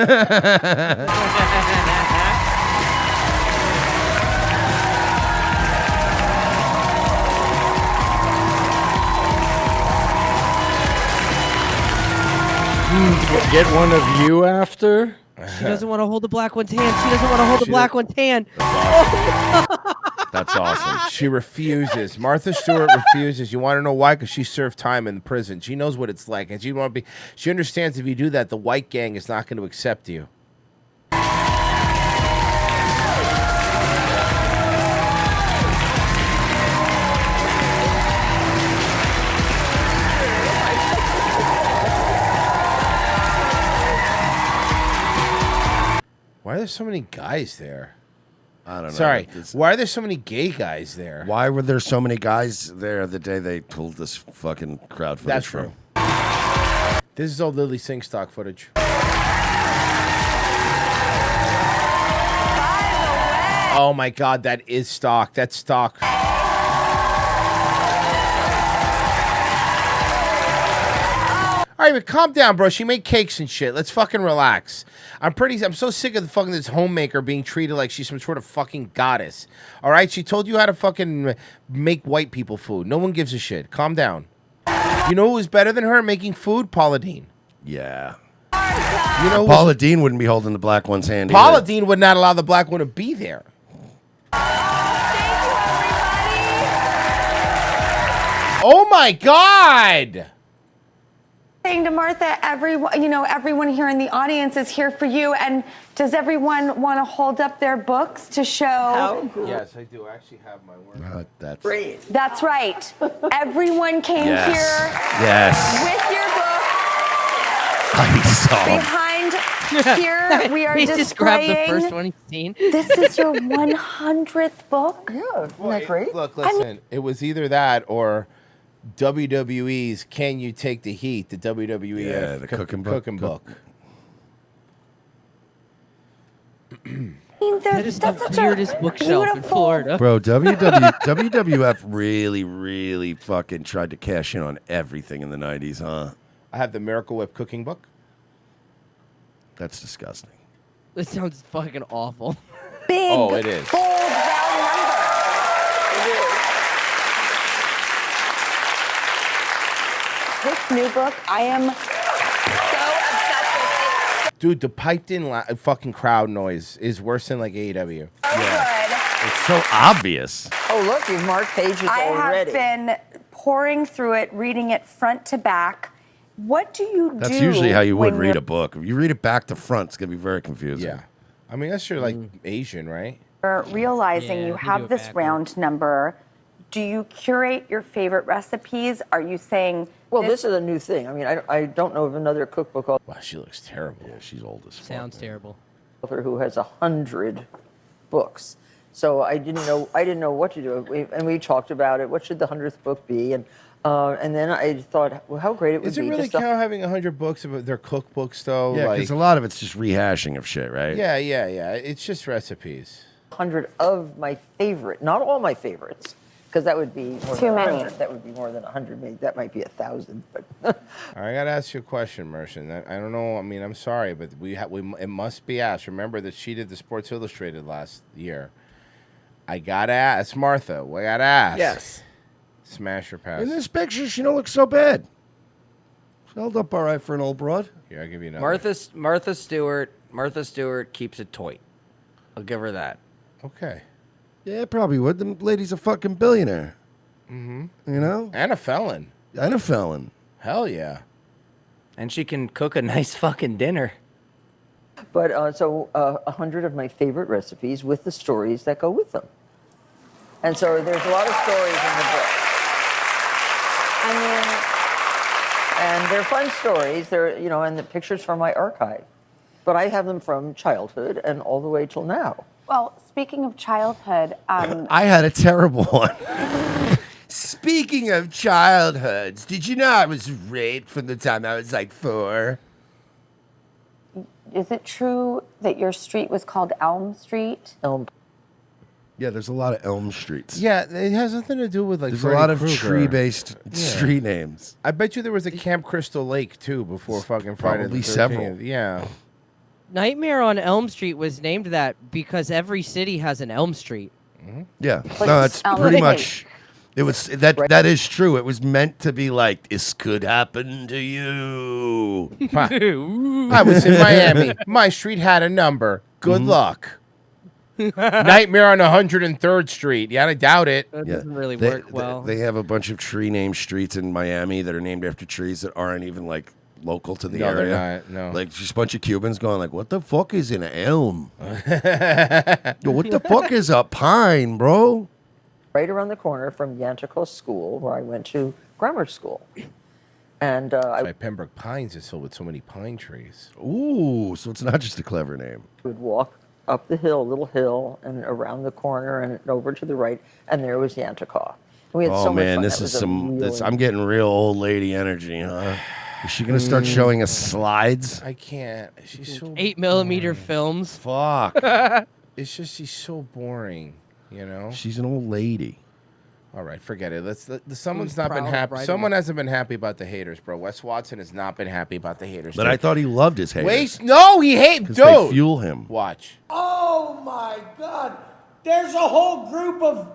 Get one of you after? She doesn't want to hold the black one's hand. She doesn't want to hold the black one's hand. That's awesome. She refuses. Martha Stewart refuses. You want to know why? Because she served time in prison. She knows what it's like, and she want to be. She understands if you do that, the white gang is not going to accept you. Why are there so many guys there? I don't know. Sorry. It's- Why are there so many gay guys there? Why were there so many guys there the day they pulled this fucking crowd footage That's from? true. This is old Lily Singh stock footage. Oh my God, that is stock. That's stock. All right, but calm down, bro. She made cakes and shit. Let's fucking relax. I'm so sick of the fucking this homemaker being treated like she's some sort of fucking goddess. All right, she told you how to fucking make white people food. No one gives a shit. Calm down. You know who was better than her at making food? Paula Deen. Yeah. You know, Paula Deen wouldn't be holding the black one's hand Paula either. Deen would not allow the black one to be there. Oh my God! Saying to Martha, everyone here in the audience is here for you. And does everyone want to hold up their books to show? Yes, I do. I actually have my work. That's great. That's right. Everyone came Yes. here Yes. with your books. I saw. Behind here, we are He just grabbed the displaying. first one he's seen. This is your 100th book. Yeah, Isn't that great? Look, listen. It was either that or WWE's "Can You Take the Heat?" The WWE Yeah, the cooking book. book. That is the weirdest bookshelf in Florida. Bro, WWF really, really fucking tried to cash in on everything in the 90s, huh? I have the Miracle Whip cooking book. That's disgusting. This sounds fucking awful. Big, Oh, it is. bold, round number. This new book, I am so obsessed with. Dude, the piped in fucking crowd noise is worse than like AEW. It's so obvious. Oh, look, you've marked pages I already. have been pouring through it, reading it front to back. What do you do? That's usually how you would when read you're- a book. If you read it back to front, it's going to be very confusing. Yeah. I mean, that's your like Asian, right? realizing you have this round number? Do you curate your favorite recipes? Are you saying? Well, this is a new thing. I mean, I don't know of another cookbook author. Wow, she looks terrible. Yeah, she's old as fuck. Sounds terrible. Who has 100 books. So I didn't know what to do. We talked about it. What should the 100th book be? And then I thought, well, how great it would Is it be. really just to- count having 100 books of their cookbooks though? Yeah, because a lot of it's just rehashing of shit, right? Yeah. It's just recipes. 100 of my favorite, not all my favorites, because that would be more Too than many. 100. That would be more than 100. Maybe that might be 1,000. But All right, I gotta ask you a question, Mershon. I don't know. I mean, I'm sorry, but it must be asked. Remember that she did the Sports Illustrated last year. I gotta ask, Martha. We gotta ask. Yes. Smash or pass? In this picture, she don't look so bad. She held up all right for an old broad. Here, I'll give you another. Martha Stewart keeps it toy. I'll give her that. Okay. Yeah, probably would. The lady's a fucking billionaire. Mm-hmm. You know? And a felon. Hell yeah. And she can cook a nice fucking dinner. But 100 of my favorite recipes with the stories that go with them. And so there's a lot of stories in the book. And they're fun stories. They're, and the pictures from my archive. But I have them from childhood and all the way till now. Well, speaking of childhood, I had a terrible one. Speaking of childhoods, did you know I was raped from the time I was like 4? is it true that your street was called Elm Street? Yeah, there's a lot of Elm Streets. Yeah, it has nothing to do with like. There's Freddy a lot of Krueger. tree-based street names. I bet you there was a Camp Crystal Lake too before fucking Friday Probably the 13th. several. Yeah. Nightmare on Elm Street was named that because every city has an Elm Street. Yeah, Like no, it's Elm pretty Street. much. It was that is true. It was meant to be like this could happen to you. I was in Miami. My street had a number. Good Mhm. luck. Nightmare on 103rd Street. Yeah, I doubt it. That doesn't really They- work well. They have a bunch of tree named streets in Miami that are named after trees that aren't even like local to the No, they're area. not, no. Like just a bunch of Cubans going like, "What the fuck is an elm? Yo, what the fuck is a pine, bro?" Right around the corner from Yanticos School, where I went to grammar school. And That's why Pembroke Pines is filled with so many pine trees. Ooh, so it's not just a clever name. would walk up the hill, little hill, and around the corner and over to the right, and there was Yanticos. We had Oh so much man, fun. this That is was a some. really- I'm getting real old lady energy, huh? Is she gonna start showing us slides? I can't. She's so 8mm films. Fuck. It's just she's so boring, you know. She's an old lady. All right, forget it. Someone's Who's not been proud of happy. writing Someone it? hasn't been happy about the haters, bro. Wes Watson has not been happy about the haters. But too. I thought he loved his haters. No, he hates. 'Cause Dude, they fuel him. Watch. Oh my God. There's a whole group of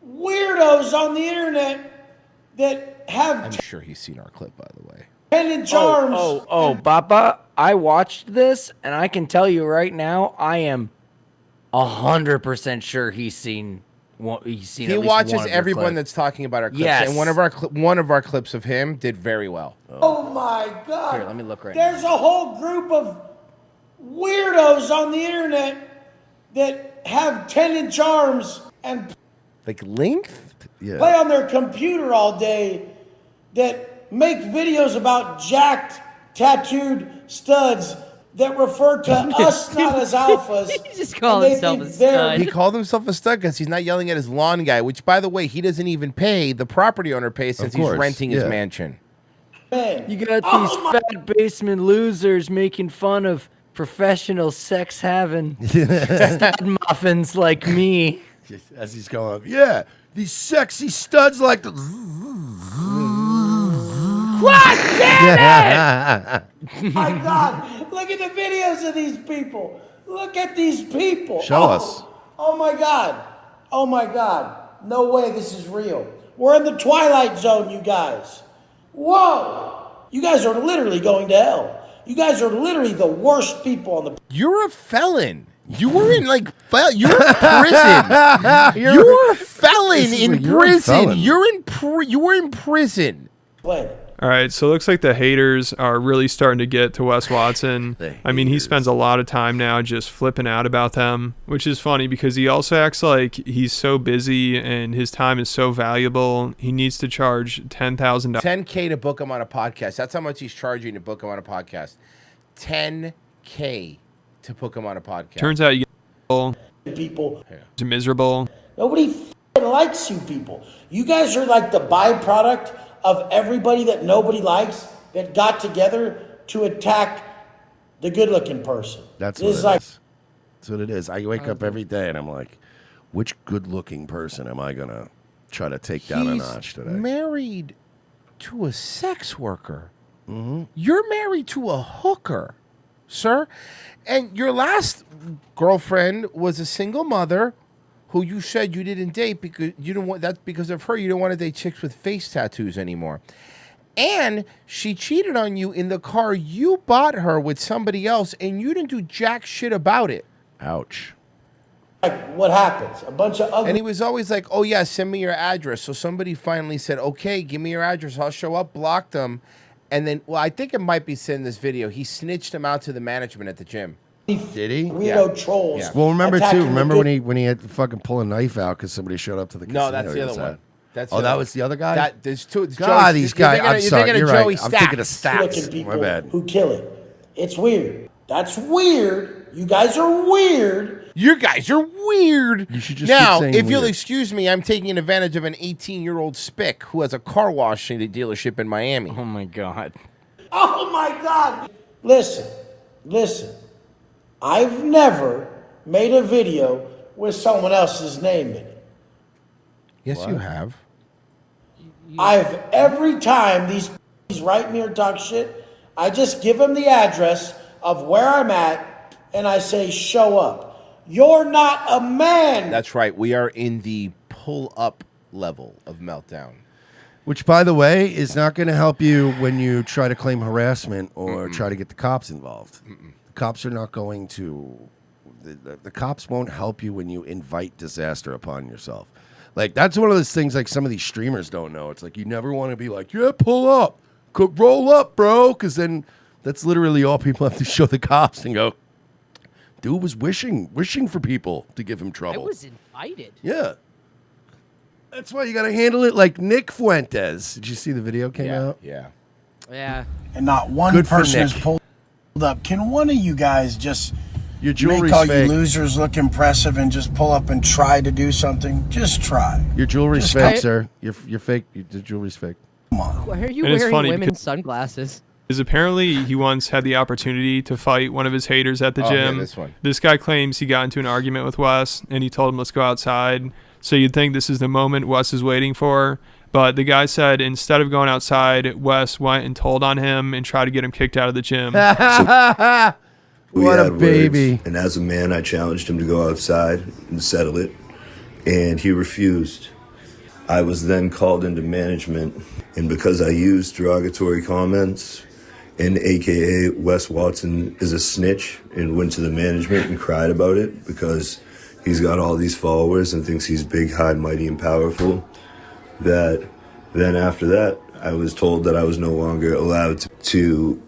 weirdos on the internet that have I'm sure he's seen our clip, by the way. pendant charms. Oh, Papa, I watched this, and I can tell you right now, I am 100% sure he's seen. He's seen. He at least watches one of your everyone clips. that's talking about our clips, Yes. and one of our clips of him did very well. Oh my God. Here, let me look right There's a whole group of weirdos on the internet that have pendant charms and Like length? play on their computer all day that make videos about jacked, tattooed studs that refer to us not as alphas. He just called and they himself think a they're- stud. He called himself a stud because he's not yelling at his lawn guy, which, by the way, he doesn't even pay. The property owner pays since he's course, renting his yeah. mansion. You got these fat basement losers making fun of professional sex having stud muffins like me. As he's going up, yeah, these sexy studs like the. God damn it! My God, look at the videos of these people. Look at these people. Show us. Oh my God. Oh my God. No way this is real. We're in the Twilight Zone, you guys. Whoa! You guys are literally going to hell. You guys are literally the worst people on the. You're a felon. You were in you're in prison. You're a felon in prison. You were in prison. planet. All right, so it looks like the haters are really starting to get to Wes Watson. I mean, he spends a lot of time now just flipping out about them, which is funny because he also acts like he's so busy and his time is so valuable. He needs to charge $10,000. $10K to book him on a podcast. That's how much he's charging to book him on a podcast. $10K to book him on a podcast. Turns out you get people. It's miserable. Nobody likes you people. You guys are like the byproduct of everybody that nobody likes that got together to attack the good-looking person. That's This what is it like is. That's what it is. I wake up every day and I'm like, which good-looking person am I gonna try to take down a He's notch today? married to a sex worker. Mm-hmm. You're married to a hooker, sir. And your last girlfriend was a single mother who you said you didn't date because you didn't want, that's because of her. You don't want to date chicks with face tattoos anymore. And she cheated on you in the car you bought her with somebody else, and you didn't do jack shit about it. Ouch. like what happens? A bunch of ugly. And he was always like, oh, yeah, send me your address. So somebody finally said, okay, give me your address. I'll show up, blocked him. And then, well, I think it might be said in this video, he snitched him out to the management at the gym. Did he? Weirdo trolls. Yeah. Well, remember attacking too. the Remember good- when he had to fucking pull a knife out because somebody showed up to the casino? No, that's the He other was one. at- That's oh, the that other- was the other guy. That there's two. It's God, Joey- these you're guys. thinking of- I'm you're sorry. thinking of You're Joey right. I'm thinking of Stacks. Stacks. Looking My people bad. who kill it. It's weird. That's weird. You guys are weird. You guys are weird. You should just now, keep saying if you'll weird. excuse me, I'm taking advantage of an 18-year-old spick who has a car washing dealership in Miami. Oh my God. Oh my God. Listen. I've never made a video with someone else's name in it. Yes, you have. Every time these write me or talk shit, I just give them the address of where I'm at and I say, show up. You're not a man. That's right. We are in the pull-up level of meltdown. Which, by the way, is not going to help you when you try to claim harassment or try to get the cops involved. The cops are not going to. The cops won't help you when you invite disaster upon yourself. Like, that's one of those things like some of these streamers don't know. It's like you never want to be like, yeah, pull up. Roll up, bro. Because then that's literally all people have to show the cops and go, dude was wishing for people to give him I trouble. was invited. Yeah. That's why you got to handle it like Nick Fuentes. Did you see the video came out? Yeah. Yeah. And not one Good for person has Nick. pulled up. Can one of you guys just Your make jewelry's all fake. you losers look impressive and just pull up and try to do something? Just try. Your jewelry's Just fake, go- sir. You're fake. The jewelry's fake. Why are you And it's wearing funny women's because- sunglasses? Is apparently he once had the opportunity to fight one of his haters at the Oh, yeah, gym. this one. This guy claims he got into an argument with Wes and he told him, let's go outside. So you'd think this is the moment Wes is waiting for. But the guy said instead of going outside, Wes went and told on him and tried to get him kicked out of the gym. We What a had baby. words, and as a man, I challenged him to go outside and settle it, and he refused. I was then called into management, and because I used derogatory comments, and AKA Wes Watson is a snitch, and went to the management and cried about it because he's got all these followers and thinks he's big, high, mighty, and powerful, that then after that, I was told that I was no longer allowed to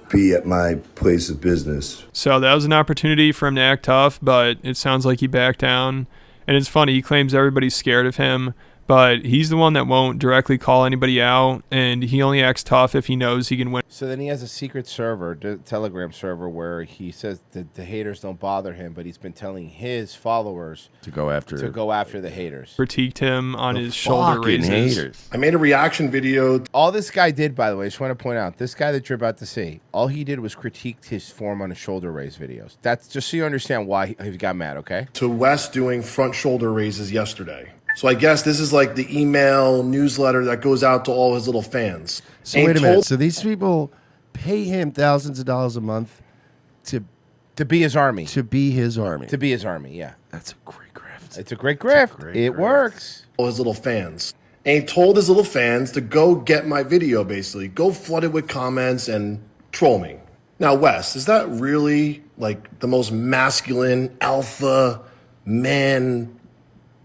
be at my place of business. So that was an opportunity for him to act tough, but it sounds like he backed down. And it's funny, he claims everybody's scared of him, but he's the one that won't directly call anybody out, and he only acts tough if he knows he can win. So then he has a secret server, Telegram server, where he says that the haters don't bother him, but he's been telling his followers to go after the haters. Critiqued him on his shoulder fucking raises. haters. I made a reaction video. All this guy did, by the way, I just want to point out, this guy that you're about to see, all he did was critique his form on his shoulder raise videos. That's just so you understand why he got mad, okay? To Wes doing front shoulder raises yesterday. So I guess this is like the email newsletter that goes out to all his little fans. So And wait a minute. told- So these people pay him thousands of dollars a month to be his army. To be his army. To be his army, yeah. That's a great grift. It's a great grift. It works. All his little fans. And he told his little fans to go get my video, basically. Go flood it with comments and troll me. Now, Wes, is that really like the most masculine, alpha, man,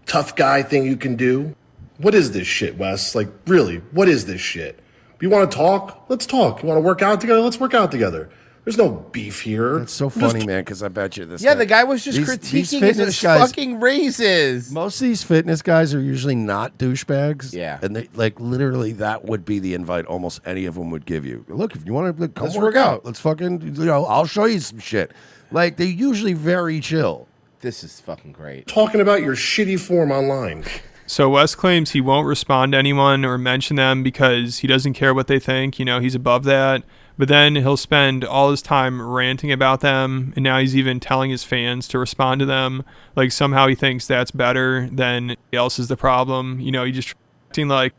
tough guy thing you can do? What is this shit, Wes? Like, really, what is this shit? You want to talk? Let's talk. You want to work out together? Let's work out together. There's no beef here. That's so funny, man, because I bet you this Yeah, the guy was just these critiquing fitness his guys- fucking raises. Most of these fitness guys are usually not douchebags. Yeah. And they like literally that would be the invite almost any of them would give you. Look, if you want to come Let's work work out. Let's fucking I'll show you some shit. Like they're usually very chill. This is fucking great. Talking about your shitty form online. So Wes claims he won't respond to anyone or mention them because he doesn't care what they think. You know, he's above that. But then he'll spend all his time ranting about them, and now he's even telling his fans to respond to them. Like somehow he thinks that's better than else is the problem. You know, he just acting like.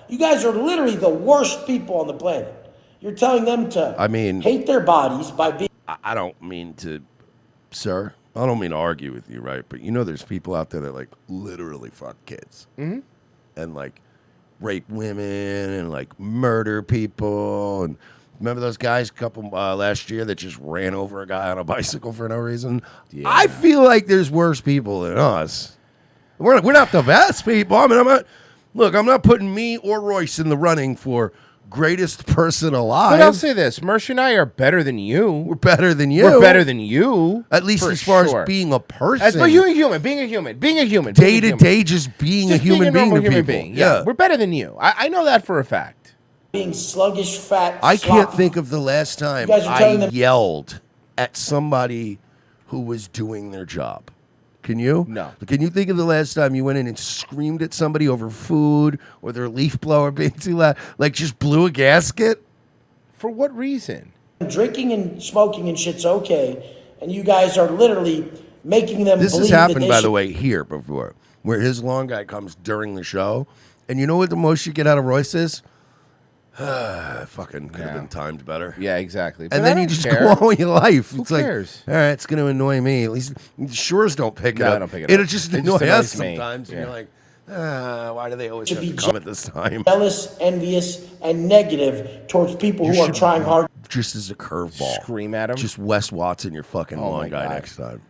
You guys are literally the worst people on the planet. You're telling them to hate their bodies by being... I don't mean to, sir. I don't mean to argue with you, right? But you know there's people out there that like literally fuck kids. Mm-hmm. And like rape women and like murder people. And remember those guys last year that just ran over a guy on a bicycle for no reason? Yeah. I feel like there's worse people than us. We're not the best people. I mean, I'm not putting me or Royce in the running for greatest person alive. But I'll say this, Mersh and I are better than you. We're better than you. We're better than you. At least as far as being a person. As being a human. Day to day, just being a human being to people. Yeah. We're better than you. I know that for a fact. Being sluggish, fat, I can't sloppy. think of the last time You guys are telling I them- yelled at somebody who was doing their job. Can you? No. Can you think of the last time you went in and screamed at somebody over food or their leaf blower being too loud? Like just blew a gasket? For what reason? Drinking and smoking and shit's okay, and you guys are literally making them This believe has happened, that they by should... the way, here before, where his long guy comes during the show. And you know what the most you get out of Royce is? Fucking could have been timed better. Yeah, exactly. And then you just go on with your life. Who It's like, cares? all right, it's going to annoy me. At least the Shores don't pick it No, up. don't pick it It'll up. just It annoy just us annoys me. sometimes. And Yeah. you're like, why do they always should have be to come at this time? jealous, envious, and negative towards people who are trying hard Just as a curveball. Scream at him. Just Wes Watson, your fucking Oh long my guy God. next time.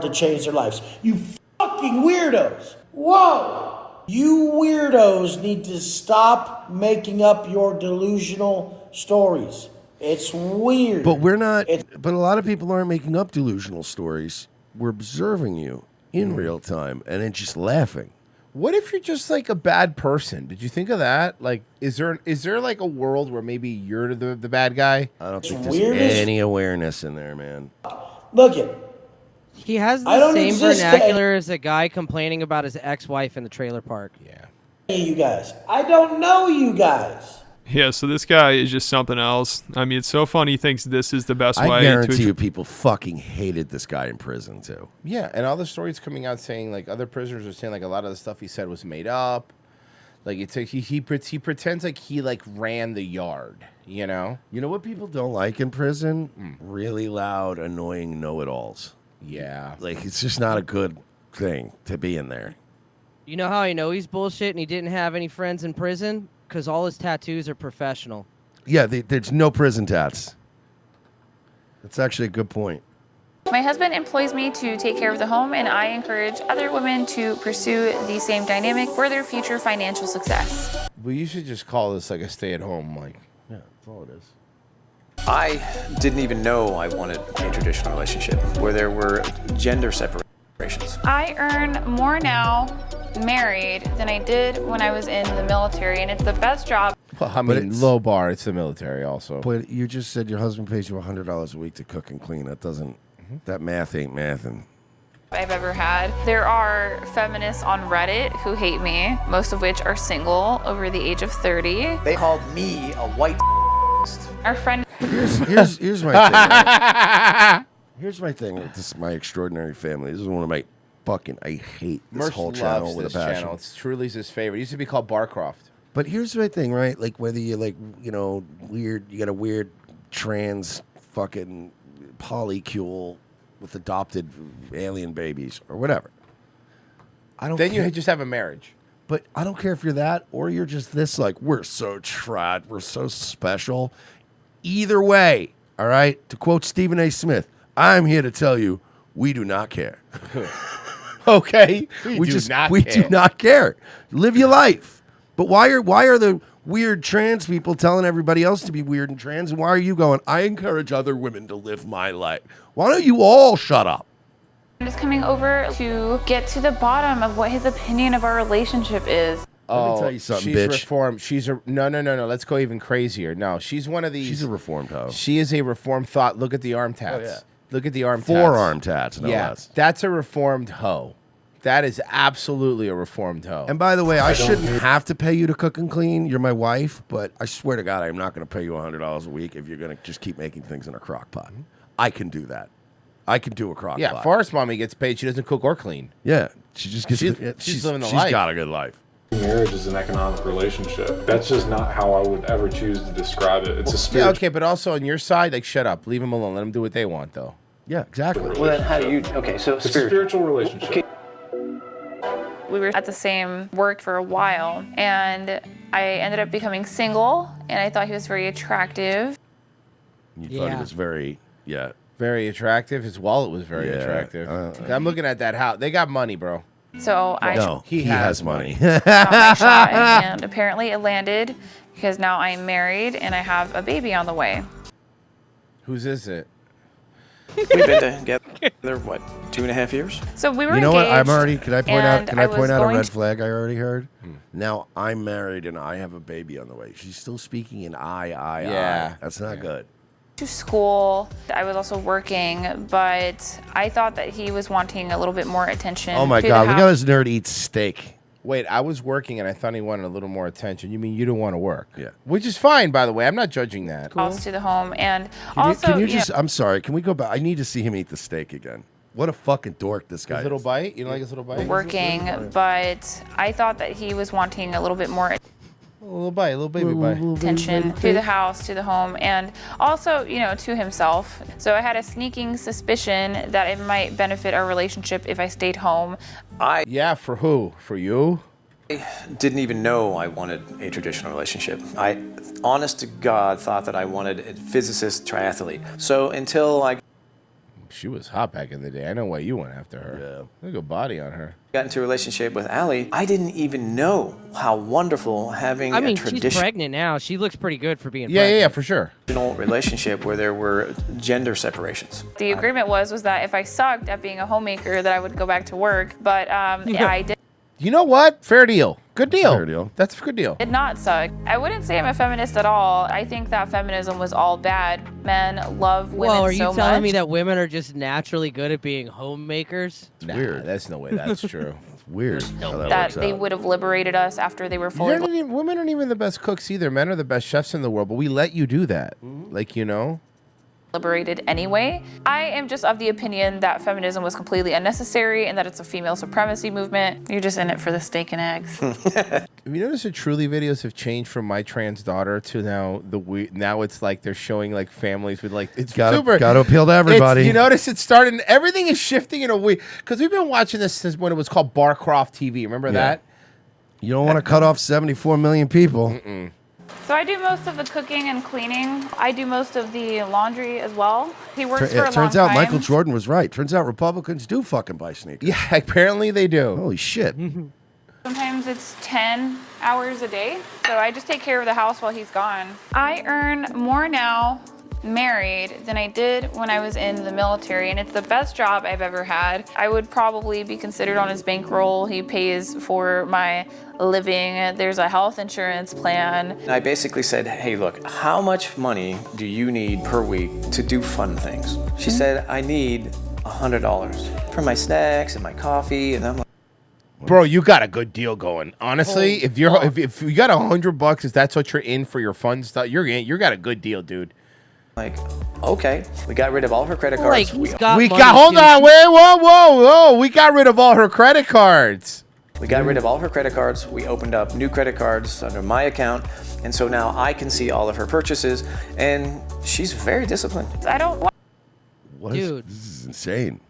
to change their lives. You fucking weirdos. Whoa! You weirdos need to stop making up your delusional stories. It's weird. But we're not, but a lot of people aren't making up delusional stories. We're observing you in real time and then just laughing. What if you're just like a bad person? Did you think of that? Like, is there like a world where maybe you're the bad guy? I don't think weird there's as- any awareness in there, man. Look it. He has I the don't same exist to- vernacular as a guy complaining about his ex-wife in the trailer park. Yeah. Hey, you guys. I don't know you guys. Yeah, so this guy is just something else. I mean, it's so funny he thinks this is the best I way guarantee to. you people fucking hated this guy in prison, too. Yeah, and all the stories coming out saying like other prisoners are saying like a lot of the stuff he said was made up. Like it's like he pretends like he like ran the yard, you know? You know what people don't like in prison? Really loud, annoying know-it-alls. Yeah. Like, it's just not a good thing to be in there. You know how I know he's bullshit and he didn't have any friends in prison? Because all his tattoos are professional. Yeah, there's no prison tats. That's actually a good point. My husband employs me to take care of the home, and I encourage other women to pursue the same dynamic for their future financial success. Well, you should just call this like a stay-at-home, like. Yeah, that's all it is. I didn't even know I wanted a traditional relationship where there were gender separations. I earn more now married than I did when I was in the military, and it's the best job. Well, I mean, low bar. It's the military, also. But you just said your husband pays you $100 a week to cook and clean. That doesn't. That math ain't mathing. I've ever had. There are feminists on Reddit who hate me, most of which are single over the age of 30. They called me a white. Our friend. Here's my thing. Right? Here's my thing with this my extraordinary family. This is one of my fucking. I hate this Mersh whole loves channel with a this passion. channel. It's Truly's his favorite. It used to be called Barcroft. But here's my thing, right? Like whether you like, weird, you got a weird trans fucking polycule with adopted alien babies or whatever. I don't. Then care. you just have a marriage. But I don't care if you're that or you're just this. Like we're so trad, we're so special. Either way, all right. To quote Stephen A. Smith, I'm here to tell you, we do not care. Okay, we do care. not care. Live your life. But why are the weird trans people telling everybody else to be weird and trans? And why are you going, I encourage other women to live my life? Why don't you all shut up? I'm just coming over to get to the bottom of what his opinion of our relationship is. Let me tell you something, she's bitch. reformed. She's a no. Let's go even crazier. No, she's one of these. She's a reformed hoe. She is a reformed thought. Look at the arm tats. Oh, yeah. Look at the arm tats. Forearm tats, no less. That's a reformed hoe. That is absolutely a reformed hoe. And by the way, I shouldn't have to pay you to cook and clean. You're my wife, but I swear to God, I'm not going to pay you $100 a week if you're going to just keep making things in a crock pot. I can do that. I can do a crock pot. Forest Mommy gets paid. She doesn't cook or clean. Yeah, she just gets. She's living the she's life. got a good life. Marriage is an economic relationship. That's just not how I would ever choose to describe it. It's a Yeah, spiritual. okay, but also on your side, like, shut up. Leave them alone. Let them do what they want, though. Yeah, exactly. Well, then how do you? Okay, so It's a spiritual relationship. We were at the same work for a while, and I ended up becoming single, and I thought he was very attractive. You thought he was very, very attractive. His wallet was very attractive. I'm looking at that house. They got money, bro. So he has money. shot my shot, and apparently it landed because now I'm married and I have a baby on the way. Whose is it? We've been together, what, 2.5 years? So we were You know what? I'm engaged, already. Can I point out? and Can I was point out a going red to- flag I already heard? Now I'm married and I have a baby on the way. She's still speaking in I. Yeah. That's not good. to school. I was also working, but I thought that he was wanting a little bit more attention. Oh my to God! the Look house. how this nerd eats steak. Wait, I was working and I thought he wanted a little more attention. You mean you didn't want to work? Yeah. Which is fine, by the way. I'm not judging that. House to the home, and Can also you you just? know, I'm sorry. Can we go back? I need to see him eat the steak again. What a fucking dork this guy His little is. bite? You don't like his little bite? working, but I thought that he was wanting a little bit more A little bite, a little baby bite. attention to the house, to the home, and also, you know, to himself. So I had a sneaking suspicion that it might benefit our relationship if I stayed home. Yeah, for who? For you? I didn't even know I wanted a traditional relationship. I, honest to God, thought that I wanted a physicist triathlete. So until I She was hot back in the day. I know why you went after her. Yeah. Look at body on her. got into a relationship with Allie, I didn't even know how wonderful having I mean, a she's traditional pregnant now. She looks pretty good for being pregnant. Yeah, for sure. relationship where there were gender separations. The agreement was that if I sucked at being a homemaker, that I would go back to work. But I did You know what? Fair deal. Good deal. Fair deal. That's a good deal. did not suck. I wouldn't say I'm a feminist at all. I think that feminism was all bad. Men love women Whoa, are you so telling much. me that women are just naturally good at being homemakers? Nah, weird. That's no way that's true. It's weird. how that works they out. would have liberated us after they were fully. Women aren't even the best cooks either. Men are the best chefs in the world, but we let you do that. Like, you know? liberated anyway. I am just of the opinion that feminism was completely unnecessary and that it's a female supremacy movement. You're just in it for the steak and eggs. Have you noticed that Truly videos have changed from my trans daughter to now it's like they're showing like families with like it's super Gotta appeal to everybody. You notice it started everything is shifting in a way because we've been watching this since when it was called Barcroft TV. Remember that? You don't want to cut off 74 million people. So I do most of the cooking and cleaning. I do most of the laundry as well. He works for a long Turns out time. Michael Jordan was right. Turns out Republicans do fucking buy sneakers. Yeah, apparently they do. Holy shit. Sometimes it's 10 hours a day. So I just take care of the house while he's gone. I earn more now married than I did when I was in the military, and it's the best job I've ever had. I would probably be considered on his bankroll. He pays for my living. There's a health insurance plan. I basically said, hey, look, how much money do you need per week to do fun things? She said, I need $100 for my snacks and my coffee. And I'm like, Bro, you got a good deal going. Honestly, if you got $100, if that's what you're in for your fun stuff, you got a good deal, dude. Like, okay, we got rid of all her credit cards. Hold on, wait, whoa. We got rid of all her credit cards. We got rid of all her credit cards. We opened up new credit cards under my account. And so now I can see all of her purchases. And she's very disciplined. I don't. Dude. This is insane.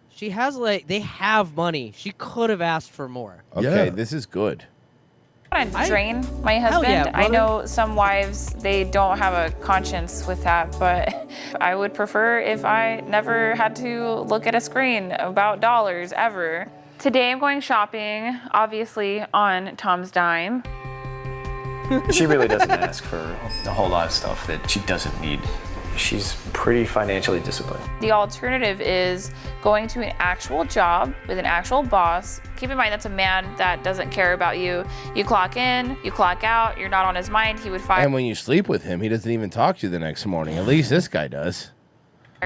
She has they have money. She could have asked for more. Okay, this is good. I want to drain my Hell husband. yeah, I brother. know some wives, they don't have a conscience with that, but I would prefer if I never had to look at a screen about dollars ever. Today I'm going shopping, obviously on Tom's dime. She really doesn't ask for a whole lot of stuff that she doesn't need. She's pretty financially disciplined. The alternative is going to an actual job with an actual boss. Keep in mind that's a man that doesn't care about you. You clock in, you clock out, you're not on his mind. He would fire And when you sleep with him, he doesn't even talk to you the next morning. At least this guy does.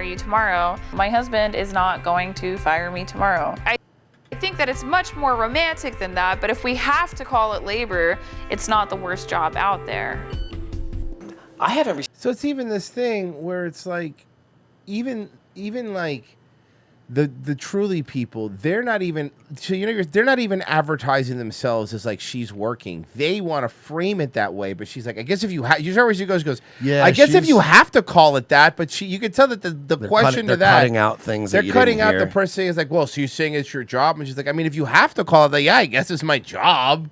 you tomorrow. My husband is not going to fire me tomorrow. I think that it's much more romantic than that, but if we have to call it labor, it's not the worst job out there. I haven't. So it's even this thing where it's like, even like the truly people, they're not even, so they're not even advertising themselves as like she's working. They want to frame it that way, but she's like, I guess if you have, she goes, Yeah, I guess if she's- you have to call it that, but you can tell that the question to they're that, cutting out things that they're you cutting didn't out hear. the person saying, is like, well, so you're saying it's your job, and she's like, I mean, if you have to call it that, yeah, I guess it's my job.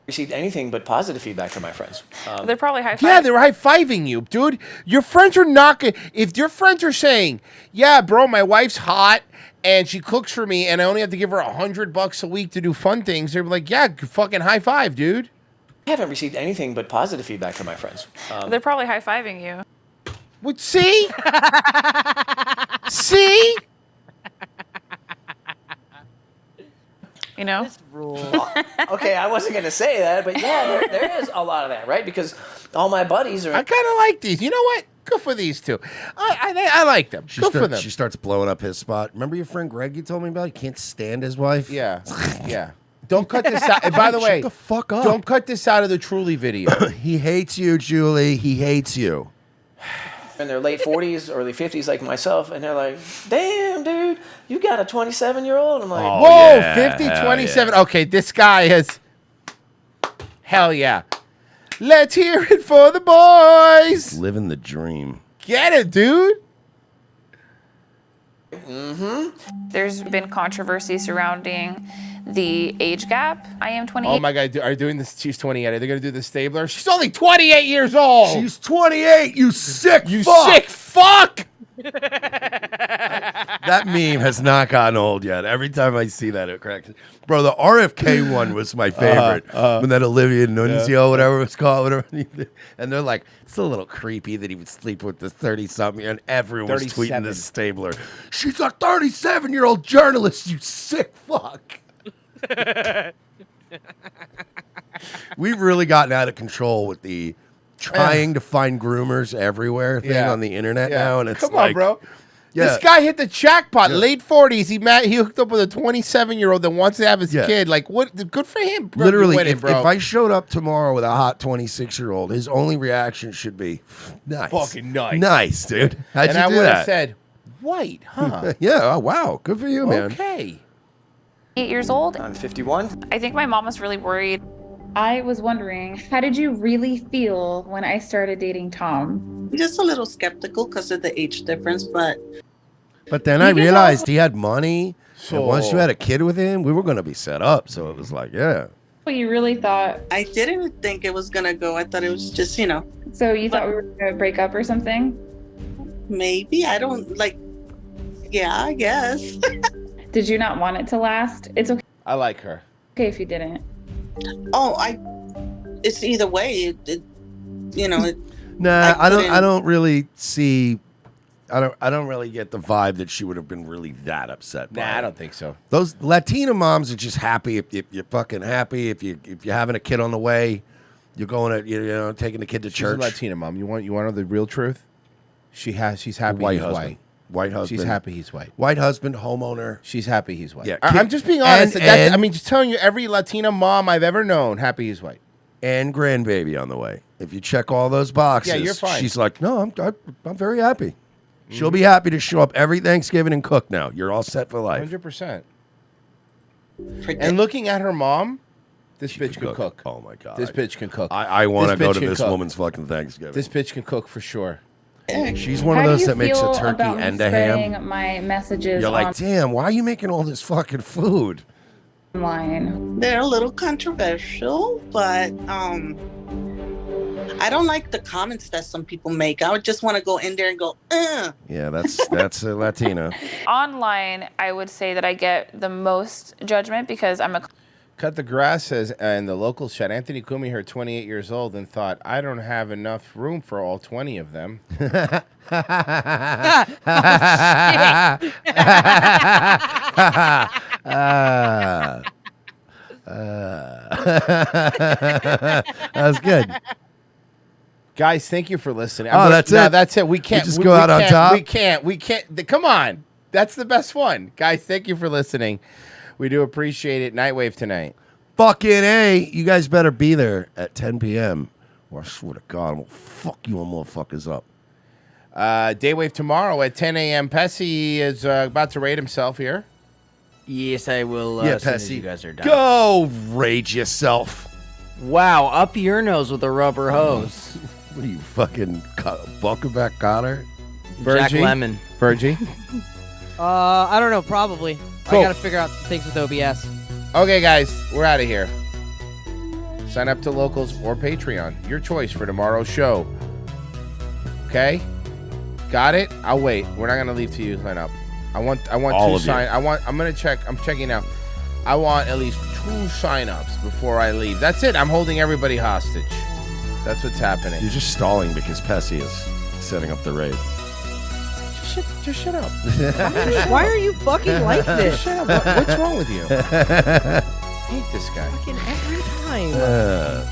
Received anything but positive feedback from my friends. They're probably high-fiving. Yeah, they're high-fiving you, dude. Your friends are not gonna, if your friends are saying, yeah, bro, my wife's hot and she cooks for me and I only have to give her $100 a week to do fun things, they're like, yeah, fucking high five, dude. I haven't received anything but positive feedback from my friends. They're probably high-fiving you. What? See? See? You know? Okay, I wasn't going to say that, but yeah, there is a lot of that, right? Because all my buddies are. I kind of like these. You know what? Good for these two. I like them. Good for them. She starts blowing up his spot. Remember your friend Greg you told me about? He can't stand his wife? Yeah. Yeah. Don't cut this out. And by the way, shut the fuck up. Don't cut this out of the Truly video. He hates you, Julie. He hates you. In their late 40s, early 50s, like myself, and they're like, damn, dude, you got a 27-year-old? I'm like, Whoa, 50, 27. Okay, this guy has. Hell yeah. Let's hear it for the boys. Living the dream. Get it, dude. There's been controversy surrounding the age gap. I am 28. Oh my God, are you doing this? She's 28. Are they going to do the Stabler? She's only 28 years old. She's 28, you sick You fuck. sick fuck. That meme has not gotten old yet. Every time I see that, it cracks. Bro, the RFK one was my favorite. When that Olivia Nunzio, whatever it was called, and they're like, it's a little creepy that he would sleep with this 30-something, and everyone was tweeting 37. this Stabler. She's a 37-year-old journalist, you sick fuck. We've really gotten out of control with the trying to find groomers everywhere thing on the internet now, and it's Come like, on, bro. Yeah. This guy hit the jackpot. Late 40s. He hooked up with a 27-year-old that wants to have his kid. Like, what? Good for him. Bro. Literally, You're winning, if bro. I showed up tomorrow with a hot 26-year-old, his only reaction should be, nice. Fucking nice. Nice, dude. How'd and you I do would that? have said, white, huh? Yeah, oh, wow. Good for you, man. Okay. 8 years old. I'm 51. I think my mom was really worried. I was wondering, how did you really feel when I started dating Tom? Just a little skeptical because of the age difference, but But then I realized he had money, So- and once you had a kid with him, we were going to be set up. So it was like, yeah. Well, you really thought. I didn't think it was gonna go. I thought it was just, So you thought we were going to break up or something? maybe. I don't like. Yeah, I guess. Did you not want it to last? It's okay I like her. if you didn't. Oh, it's either way. It Nah, I couldn't- don't really see. I don't really get the vibe that she would have been really that upset. by Nah, it. I don't think so. Those Latina moms are just happy if you're fucking happy if you're having a kid on the way, you're going to taking the kid to She's church. a Latina mom. You want to know the real truth? She's happy White he's husband. white. White husband. She's happy he's white. White husband, homeowner. She's happy he's white. Yeah, I'm just being honest. and- I mean, just telling you, every Latina mom I've ever known, happy he's white. And grandbaby on the way. If you check all those boxes, Yeah, you're fine. she's like, no, I'm very happy. She'll be happy to show up every Thanksgiving and cook now. You're all set for life. 100%. And looking at her mom, this bitch can cook. Oh my god, this bitch can cook. I want to This go bitch to can this cook. woman's fucking Thanksgiving. This bitch can cook for sure. She's one of How do those you that makes a feel turkey about me and a ham. spreading my messages You're like, damn, why are you making all this fucking food? online? They're a little controversial, but I don't like the comments that some people make. I would just want to go in there and go, Yeah, that's a Latina. Online, I would say that I get the most judgment because I'm a Cut the Grass says, in the local chat, Anthony Kumi heard 28 years old and thought, I don't have enough room for all 20 of them. That was good. Guys, thank you for listening. Oh, that's no, it? That's it. We can't. We just go out on top? We can't. Come on. That's the best one. Guys, thank you for listening. We do appreciate it. Nightwave tonight. Fucking A. You guys better be there at 10 p.m. Or I swear to God, I'm going to fuck you motherfuckers up. Daywave tomorrow at 10 a.m. Pessy is about to rate himself here. Yes, I will. Yeah, as soon as Pessy. you guys are done. Go rage yourself. Wow, up your nose with a rubber hose. What are you, fucking Buckaback Cotter? Jack Lemmon. Virgie? I don't know. Probably. Cool. I got to figure out some things with OBS. Okay, guys, we're out of here. Sign up to Locals or Patreon. Your choice for tomorrow's show. Okay? Got it? I'll wait. We're not gonna leave till you sign up. I want All two of you. I'm gonna check. I'm checking now. I want at least 2 sign-ups before I leave. That's it. I'm holding everybody hostage. That's what's happening. You're just stalling because Pessy is setting up the raid. Just shut up. Why are you fucking like this? Shut up. What's wrong with you? I hate this guy. Fucking every time.